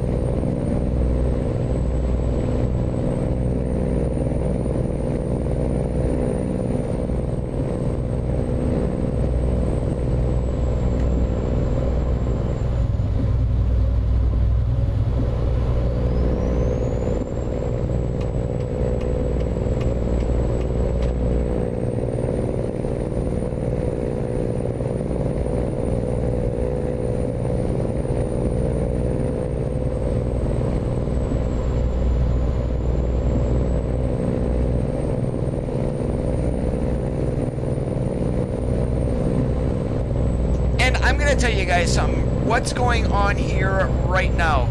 Tell you guys something. What's going on here right now?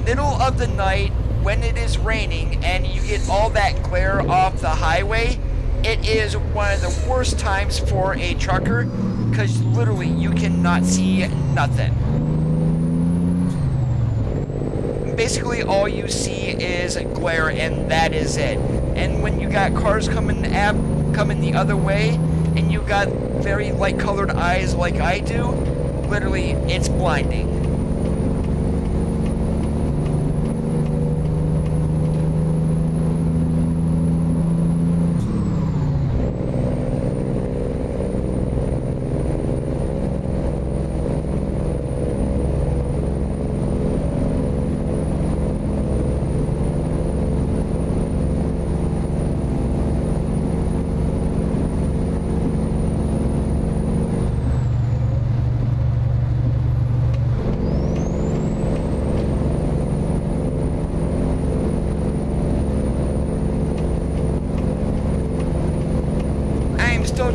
Middle of the night when it is raining and you get all that glare off the highway, it is one of the worst times for a trucker because literally you cannot see nothing. Basically all you see is glare and that is it. And when you got cars coming the other way and you got very light colored eyes like I do, literally, it's blinding.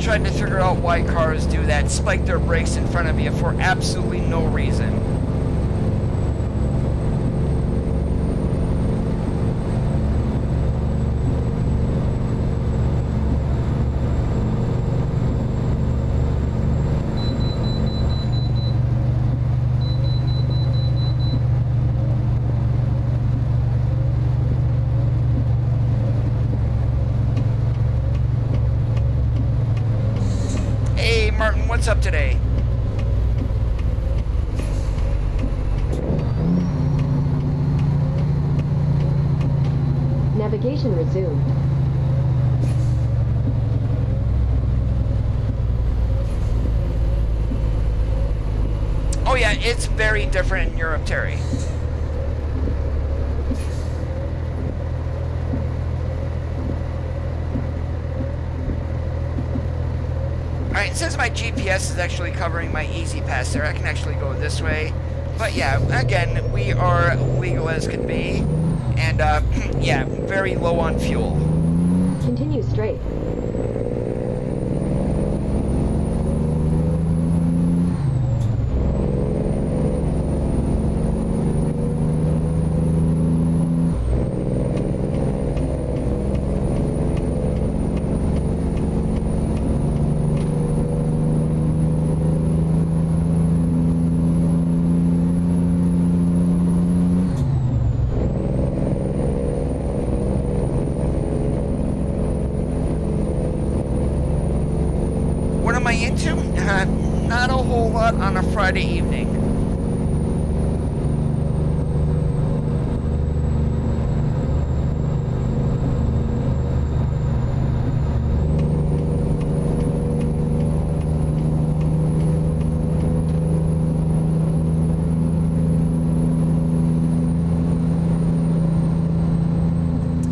Trying to figure out why cars do that, spike their brakes in front of you for absolutely no reason. Martin, what's up today? Navigation resumed. yeah, it's very different in Europe, Terry. Alright, it says my GPS is actually covering my easy pass there. I can actually go this way. But yeah, again, we are legal as could be. And yeah, very low on fuel. Continue straight. What am I into? Not a whole lot on a Friday evening.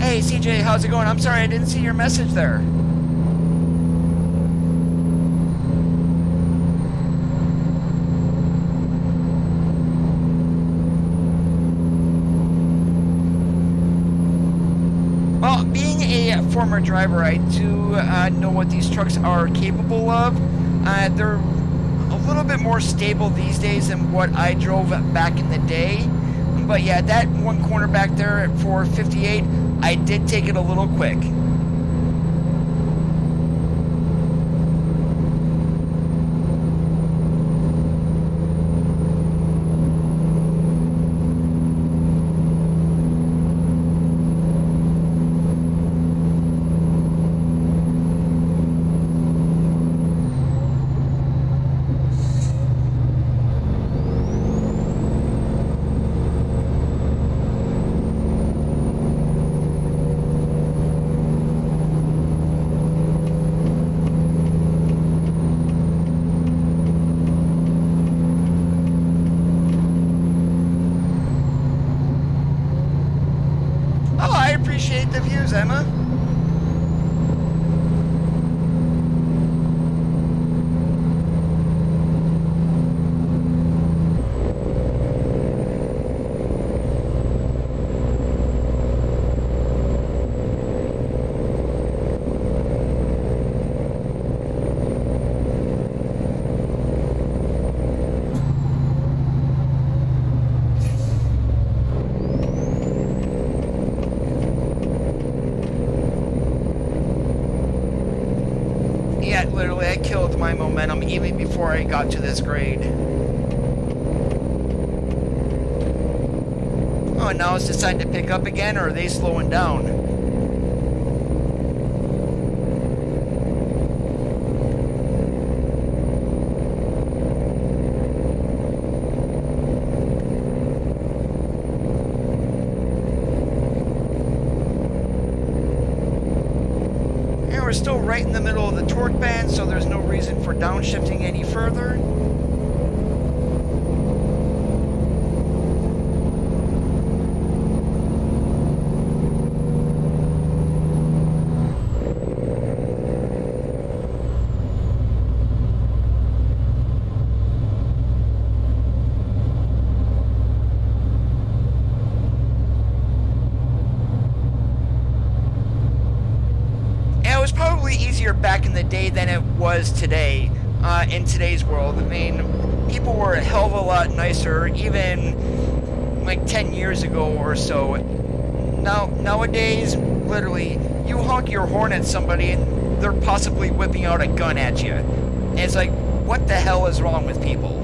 Hey CJ, how's it going? I'm sorry I didn't see your message there. Well, being a former driver, I do know what these trucks are capable of. They're a little bit more stable these days than what I drove back in the day. But yeah, that one corner back there at 458, I did take it a little quick. Oh, I appreciate the views, Emma. Yeah, literally, I killed my momentum even before I got to this grade. Oh, now it's deciding to pick up again, or are they slowing down? We're still right in the middle of the torque band, so there's no reason for downshifting any further. Probably easier back in the day than it was today, in today's world. I mean, people were a hell of a lot nicer, even like 10 years ago or so. Nowadays, literally, you honk your horn at somebody and they're possibly whipping out a gun at you. And it's like, what the hell is wrong with people?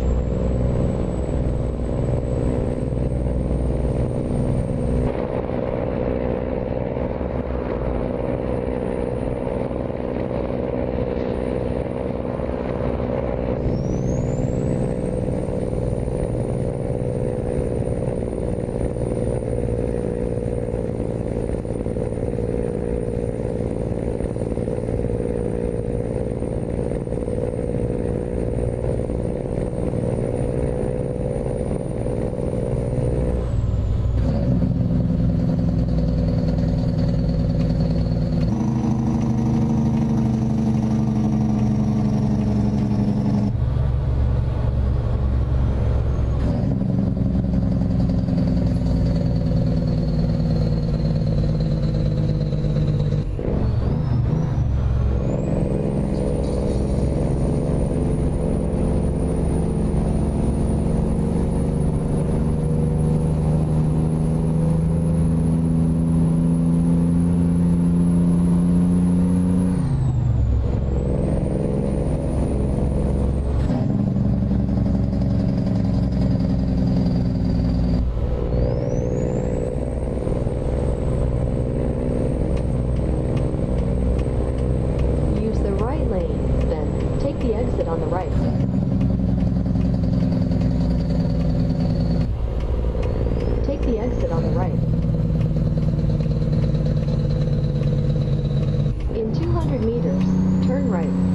right.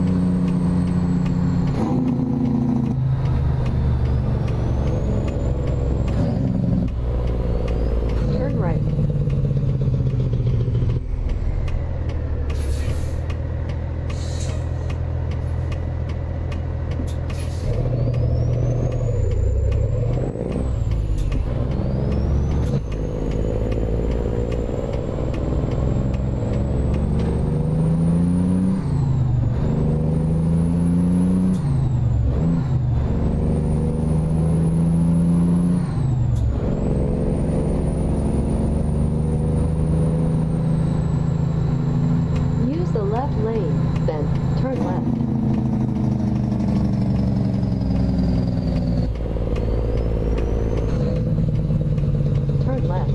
Turn right. Use the left lane, then turn left. Turn left.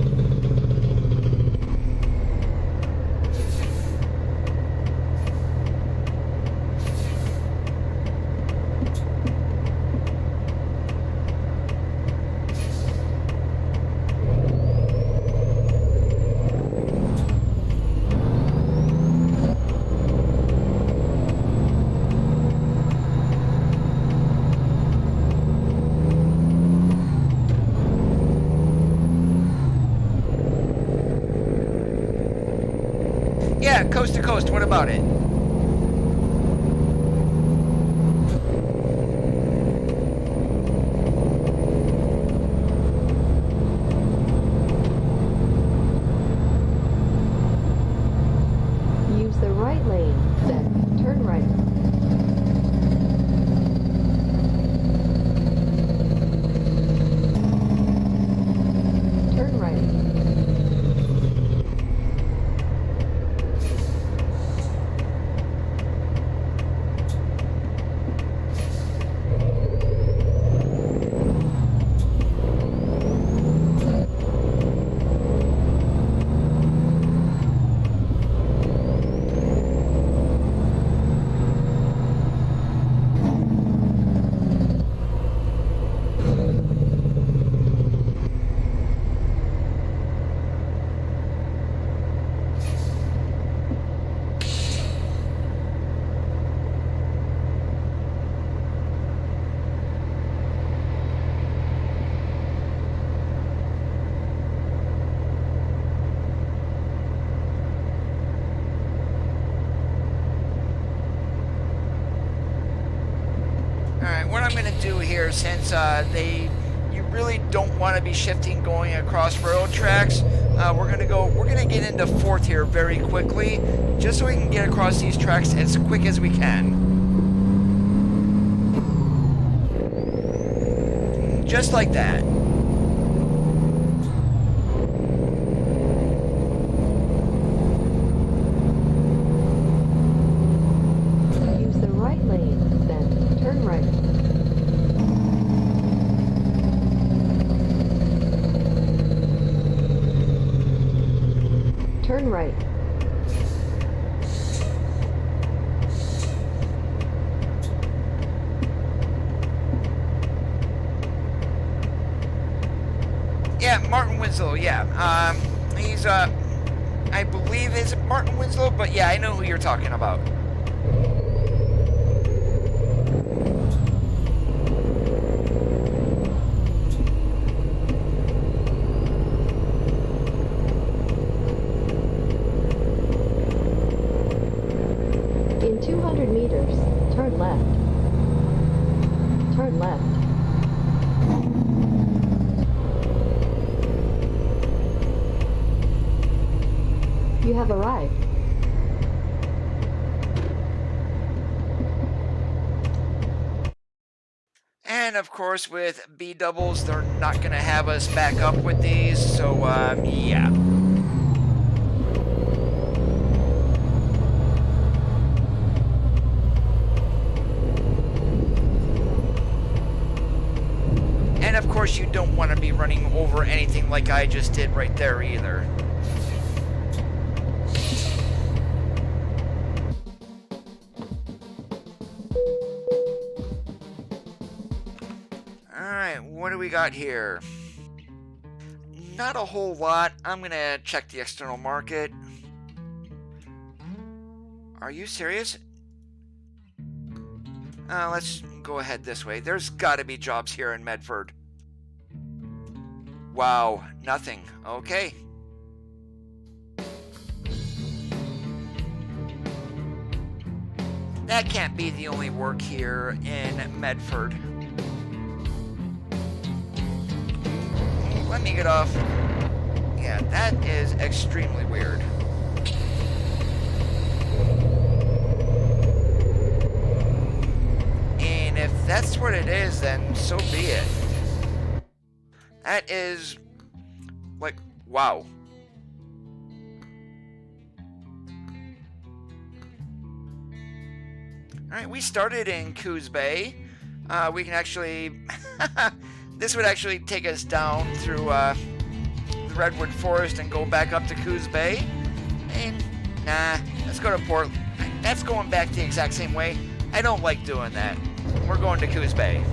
Yeah, coast to coast, what about it? Use the right lane, then turn right. Turn right. Alright, what I'm going to do here, since you really don't want to be shifting going across railroad tracks, we're going to get into fourth here very quickly, just so we can get across these tracks as quick as we can. Just like that. Use the right lane, then turn right. Turn right. Yeah, Martin Winslow, yeah. He's, I believe is Martin Winslow, but yeah, I know who you're talking about. In 200 meters, turn left. Turn left. You have arrived. And of course, with B doubles, they're not going to have us back up with these, so yeah. And of course, you don't want to be running over anything like I just did right there either. Alright, what do we got here? Not a whole lot. I'm gonna check the external market. Are you serious? Let's go ahead this way. There's got to be jobs here in Medford. Wow, nothing. Okay. That can't be the only work here in Medford. Let me get off. Yeah, that is extremely weird. And if that's what it is, then so be it. That is, like, wow. Alright, we started in Coos Bay. We can actually... this would actually take us down through the Redwood Forest and go back up to Coos Bay. And, nah, let's go to Port... That's going back the exact same way. I don't like doing that. We're going to Coos Bay.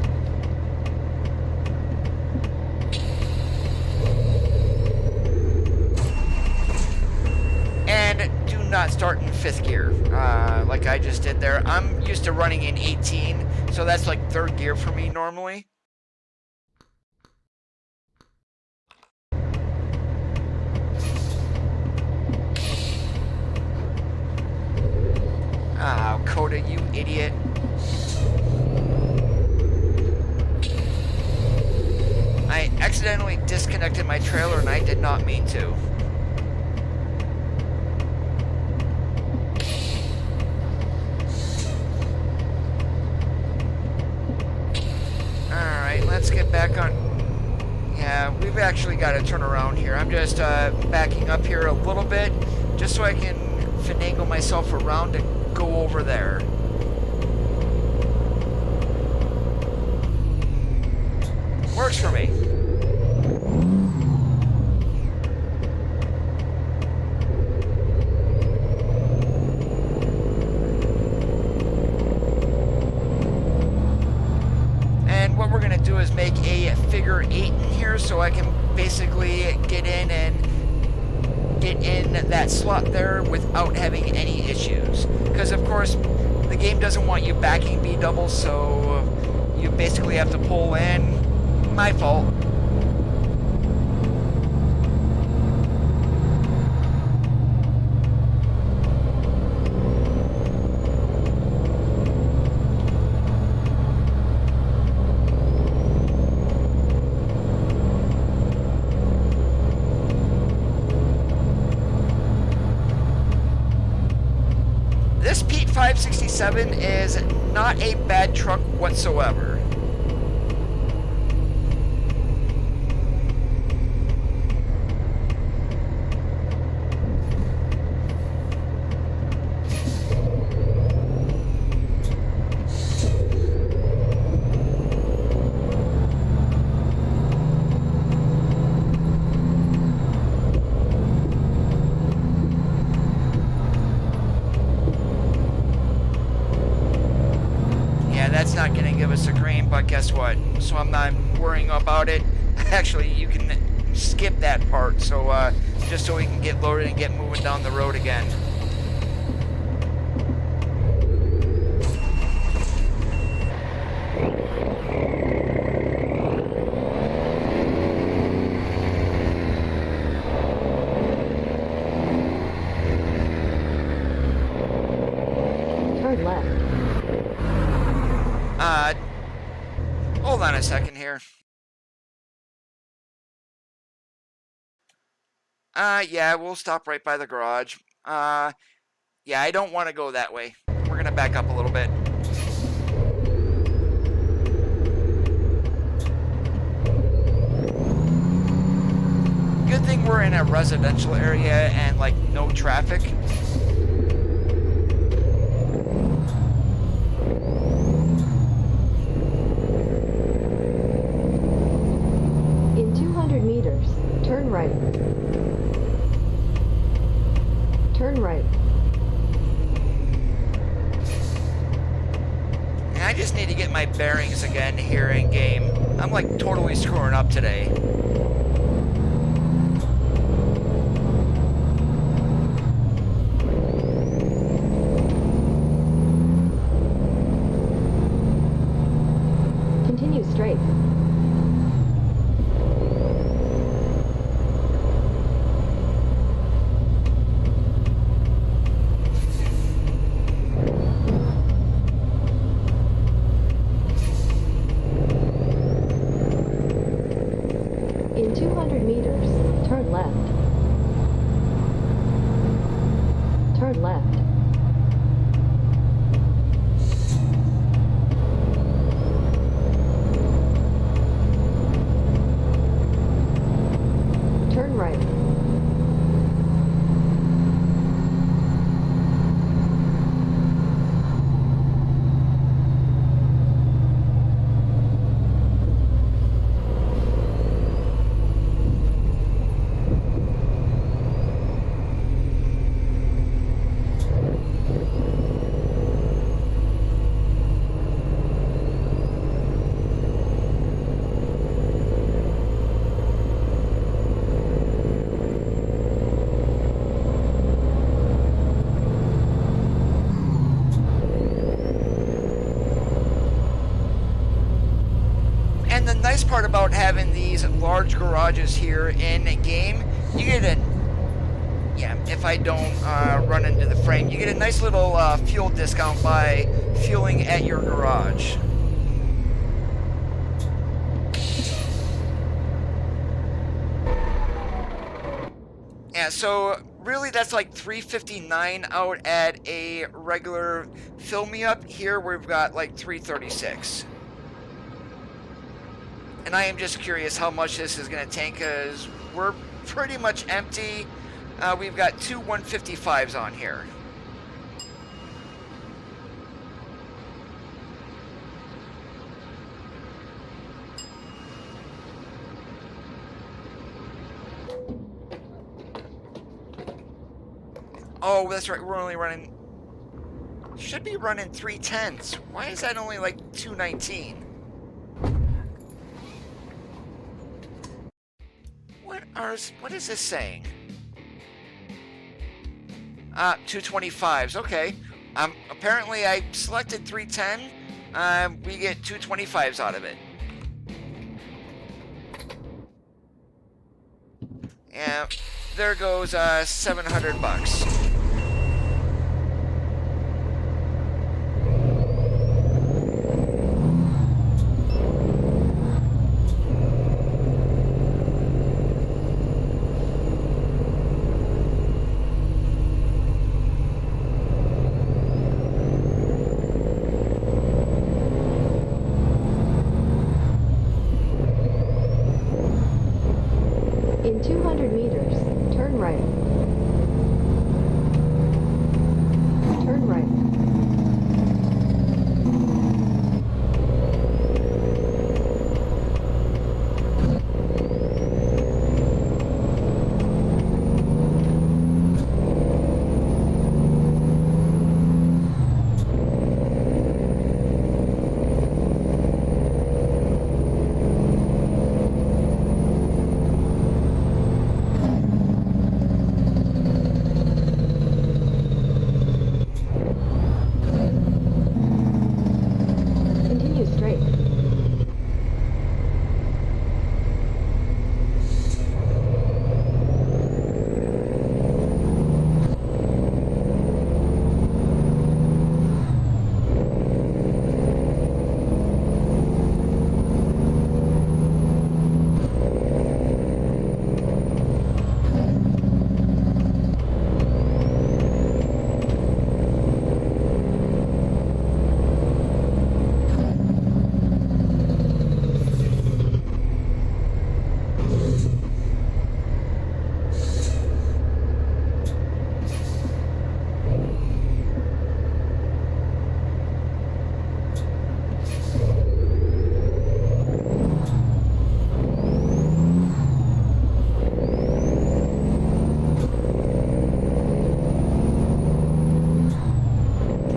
And do not start in 5th gear, like I just did there. I'm used to running in 18, so that's like 3rd gear for me normally. Ah, Coda, you idiot. I accidentally disconnected my trailer and I did not mean to. Alright, let's get back on. Yeah, we've actually got to turn around here. I'm just backing up here a little bit just so I can finagle myself around and go over there. Works for me. And what we're going to do is make a figure 8 in here so I can basically get in that slot there without having any issues. Because of course the game doesn't want you backing B doubles, so you basically have to pull in. My fault. This Pete 567 is not a bad truck whatsoever. That's not going to give us a green, but guess what? So I'm not worrying about it. Actually, you can skip that part, so just so we can get loaded and get moving down the road again. Turn left. Hold on a second here. Yeah, we'll stop right by the garage. Yeah, I don't want to go that way. We're gonna back up a little bit. Good thing we're in a residential area and, like, no traffic. Turn right. Turn right. I just need to get my bearings again here in game. I'm like totally screwing up today. turn left. Turn right. And the nice part about having these large garages here in game, you get a, yeah, if I don't run into the frame, you get a nice little fuel discount by fueling at your garage. Yeah, so really that's like $3.59 out at a regular fill me up. Here we've got like $3.36. And I am just curious how much this is going to take, because we're pretty much empty. We've got two 155s on here. Oh, that's right, we're only running... Should be running 310s. Why is that only like 219? What is this saying? 225s, okay. Apparently I selected 310. We get 225s out of it. Yeah, there goes $700. In 200 meters, turn right. Turn right. Continue straight.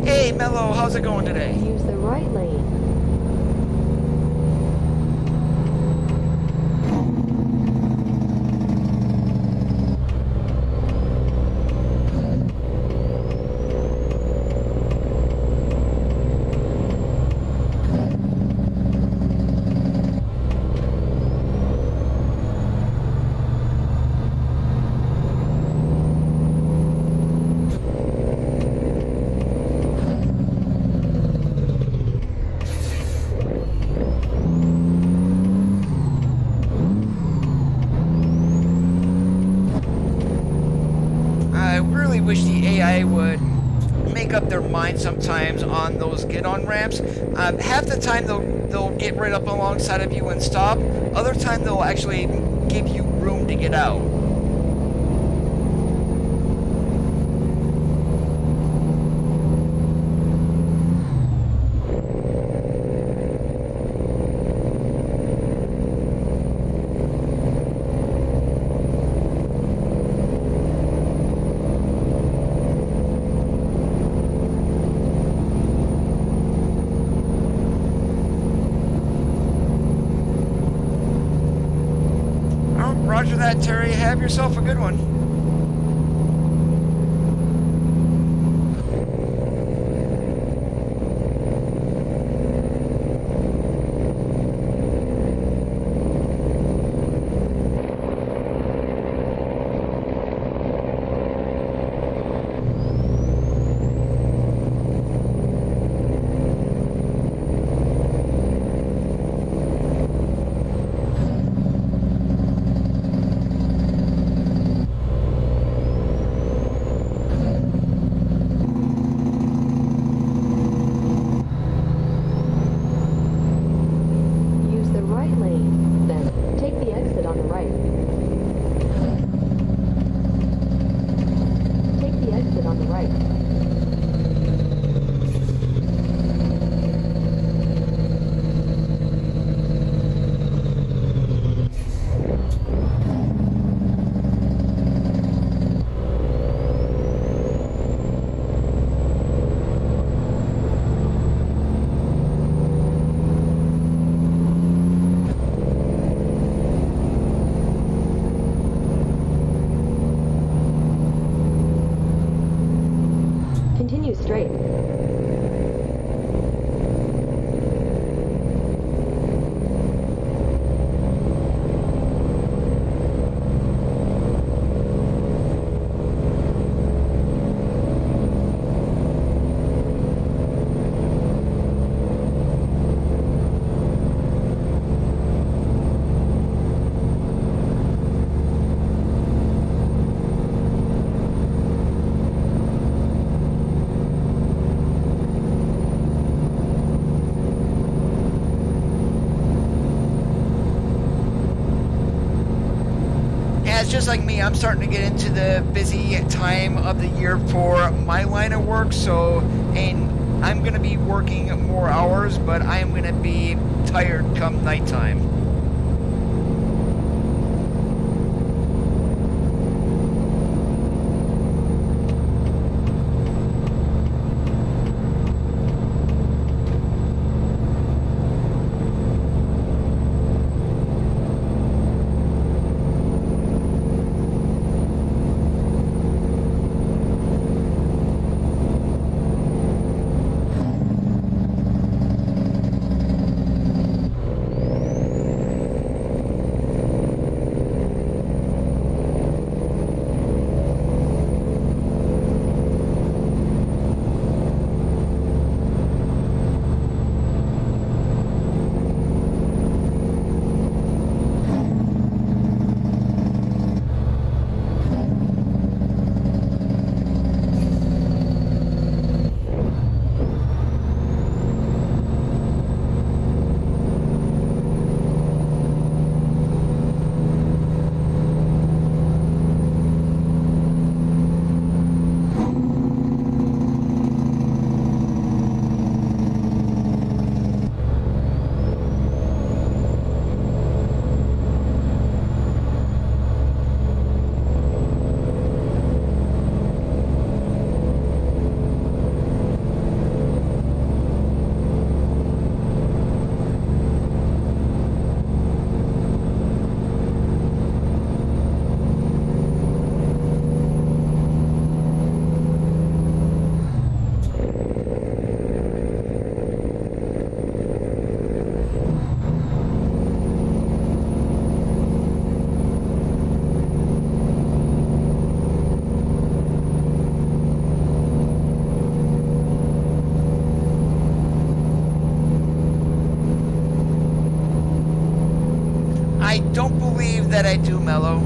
Hey, Mello, how's it going today? Use the right lane. they would make up their mind sometimes on those get-on ramps. Half the time they'll get right up alongside of you and stop. Other time they'll actually give you room to get out. Roger that, Terry. Have yourself a good one. Straight. Just like me, I'm starting to get into the busy time of the year for my line of work, so and I'm going to be working more hours, but I am going to be tired come nighttime. I don't believe that I do, Mello.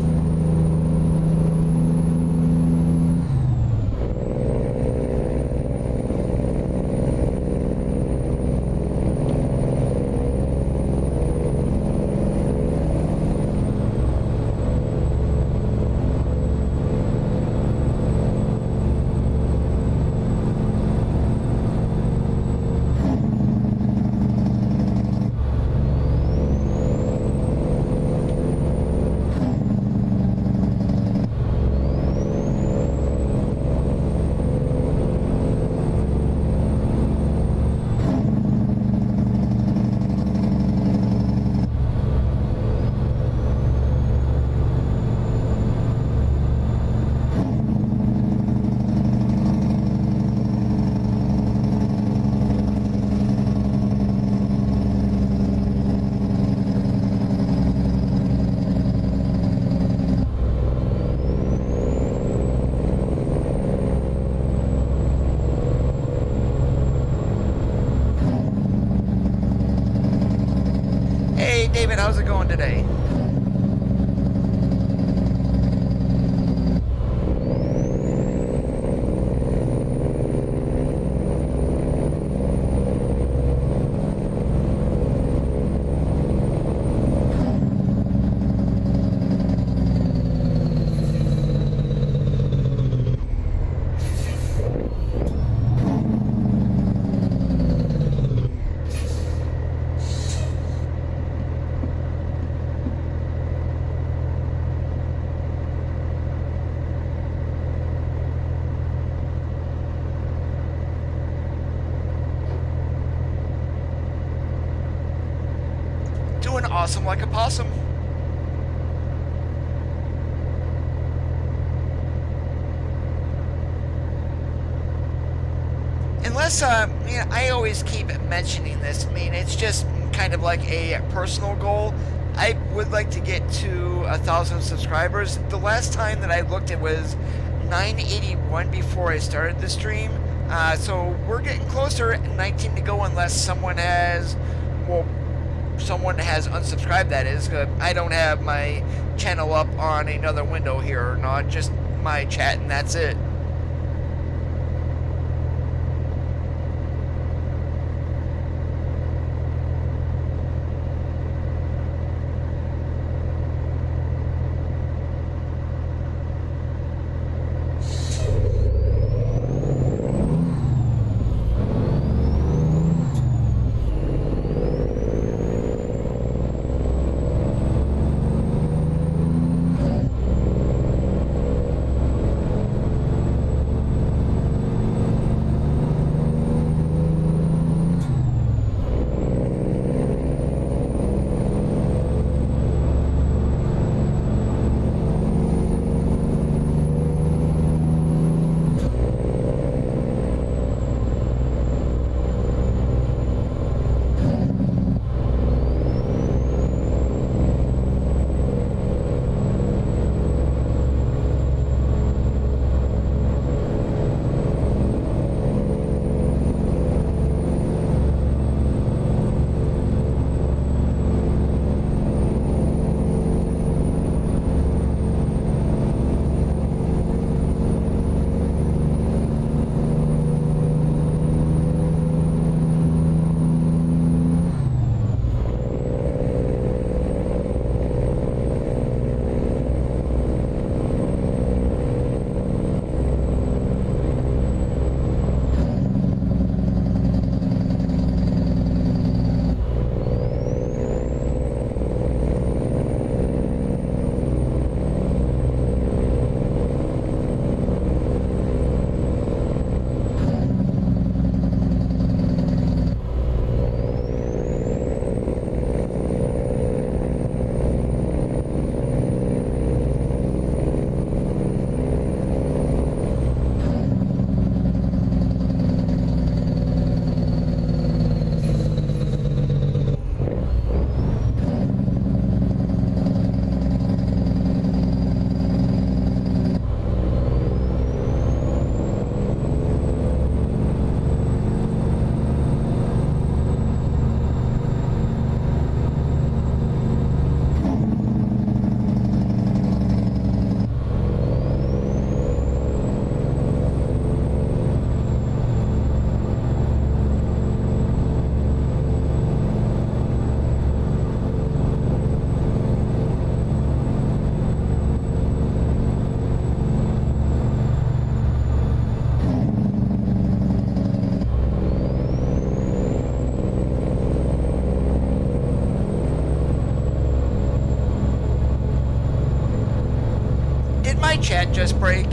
good. How's it going today? Doing awesome like a possum. Unless, I always keep mentioning this. I mean, it's just kind of like a personal goal. I would like to get to 1,000 subscribers. The last time that I looked, it was 981 before I started the stream. So we're getting closer. 19 to go, unless someone has, well, someone has unsubscribed, that is. I don't have my channel up on another window here or not, just my chat, and that's it. Chat just break.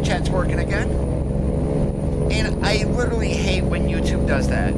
chat's working again. And I literally hate when YouTube does that.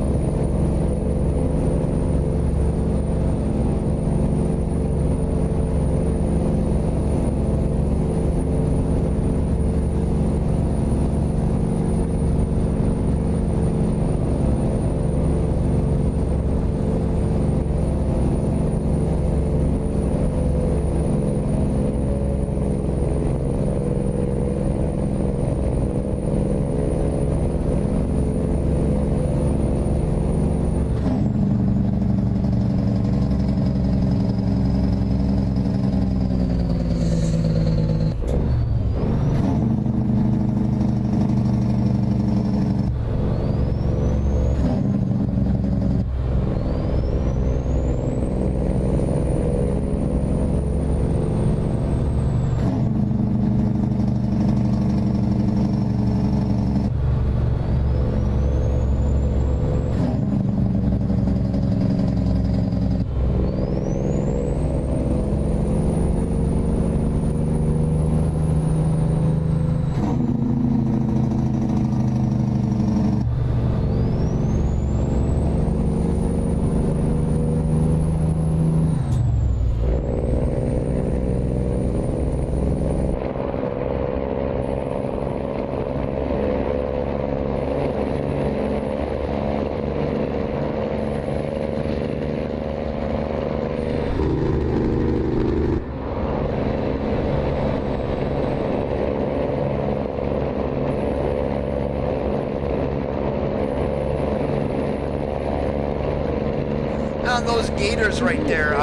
On those gators right there,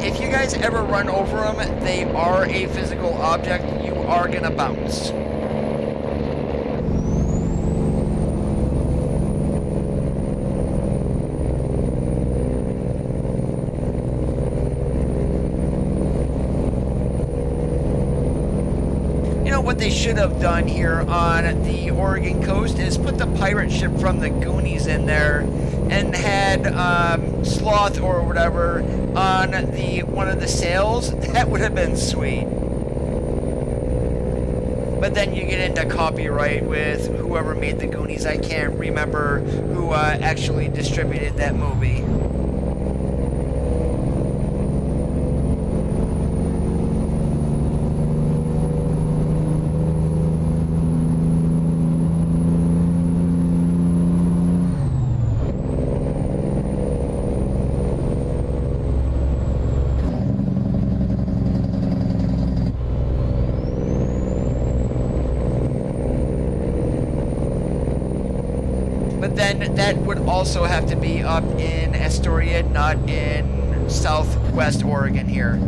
if you guys ever run over them, they are a physical object. You are gonna bounce. You know what they should have done here on the Oregon coast is put the pirate ship from the Goonies in there and had Sloth or whatever on the one of the sails. That would have been sweet. But then you get into copyright with whoever made the Goonies. I can't remember who actually distributed that movie. Then that would also have to be up in Astoria, not in southwest Oregon here.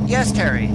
Yes, Terry.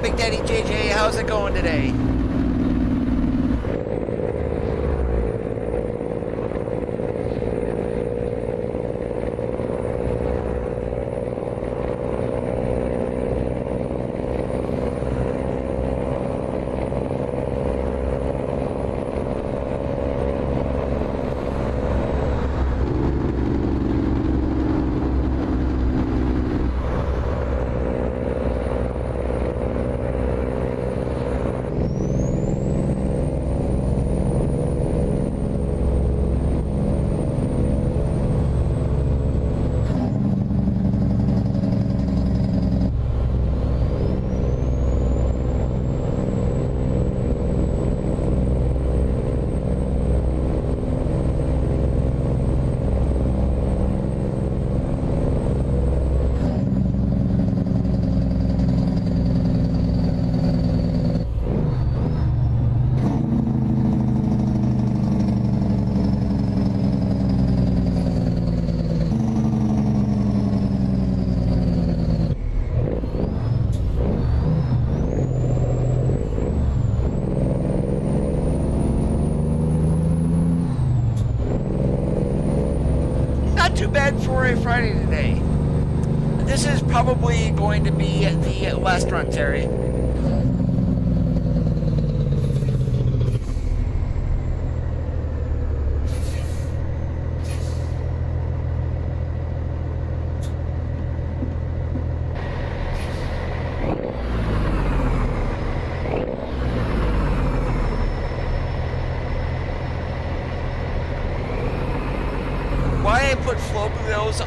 Big Daddy JJ. How's it going today? Too bad for a Friday today. This is probably going to be the last run, Terry.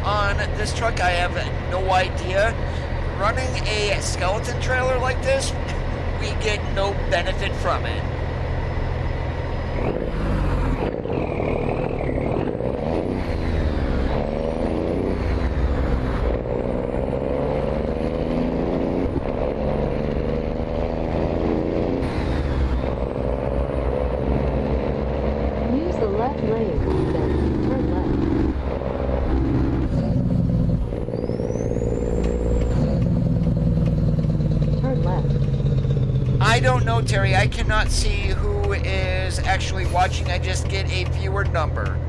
On this truck, I have no idea. Running a skeleton trailer like this, we get no benefit from it. Use the left lane, then turn left. I don't know, Terry. I cannot see who is actually watching. I just get a viewer number.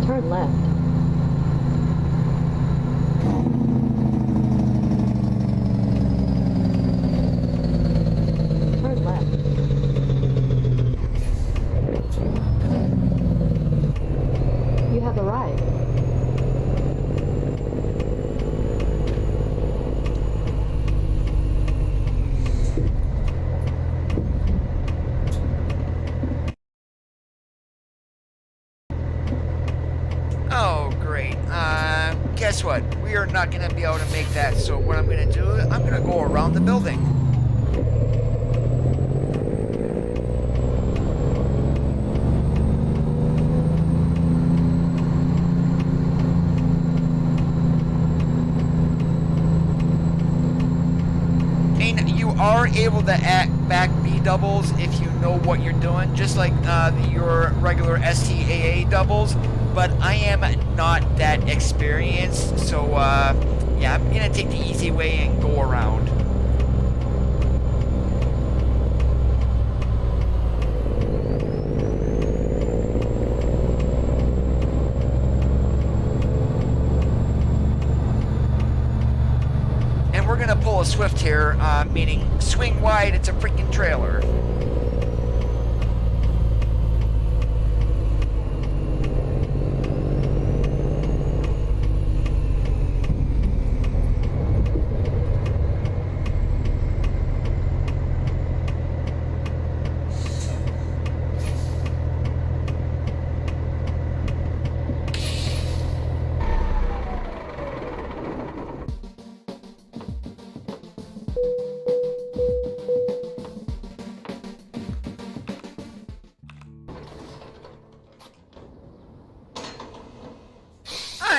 Turn left. Turn left. You have arrived. Oh, great. Guess what? We are not going to be able to make that, so what I'm going to do, I'm going to go around the building. And you are able to act back B doubles if you know what you're doing, just like your regular STAA doubles. But I am not that experienced, so yeah, I'm gonna take the easy way and go around. And we're gonna pull a Swift here, meaning swing wide, it's a freaking trailer.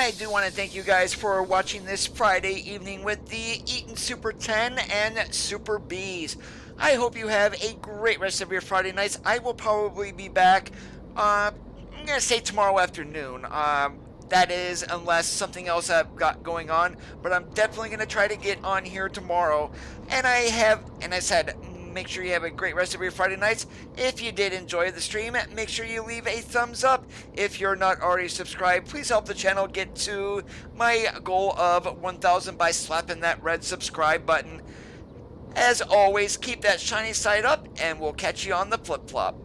I do want to thank you guys for watching this Friday evening with the Eaton Super 10 and Super Bs. I hope you have a great rest of your Friday nights. I will probably be back, I'm going to say tomorrow afternoon. That is, unless something else I've got going on, but I'm definitely going to try to get on here tomorrow. And I said, make sure you have a great rest of your Friday nights. If you did enjoy the stream, make sure you leave a thumbs up. If you're not already subscribed, please help the channel get to my goal of 1,000 by slapping that red subscribe button. As always, keep that shiny side up, and we'll catch you on the flip-flop.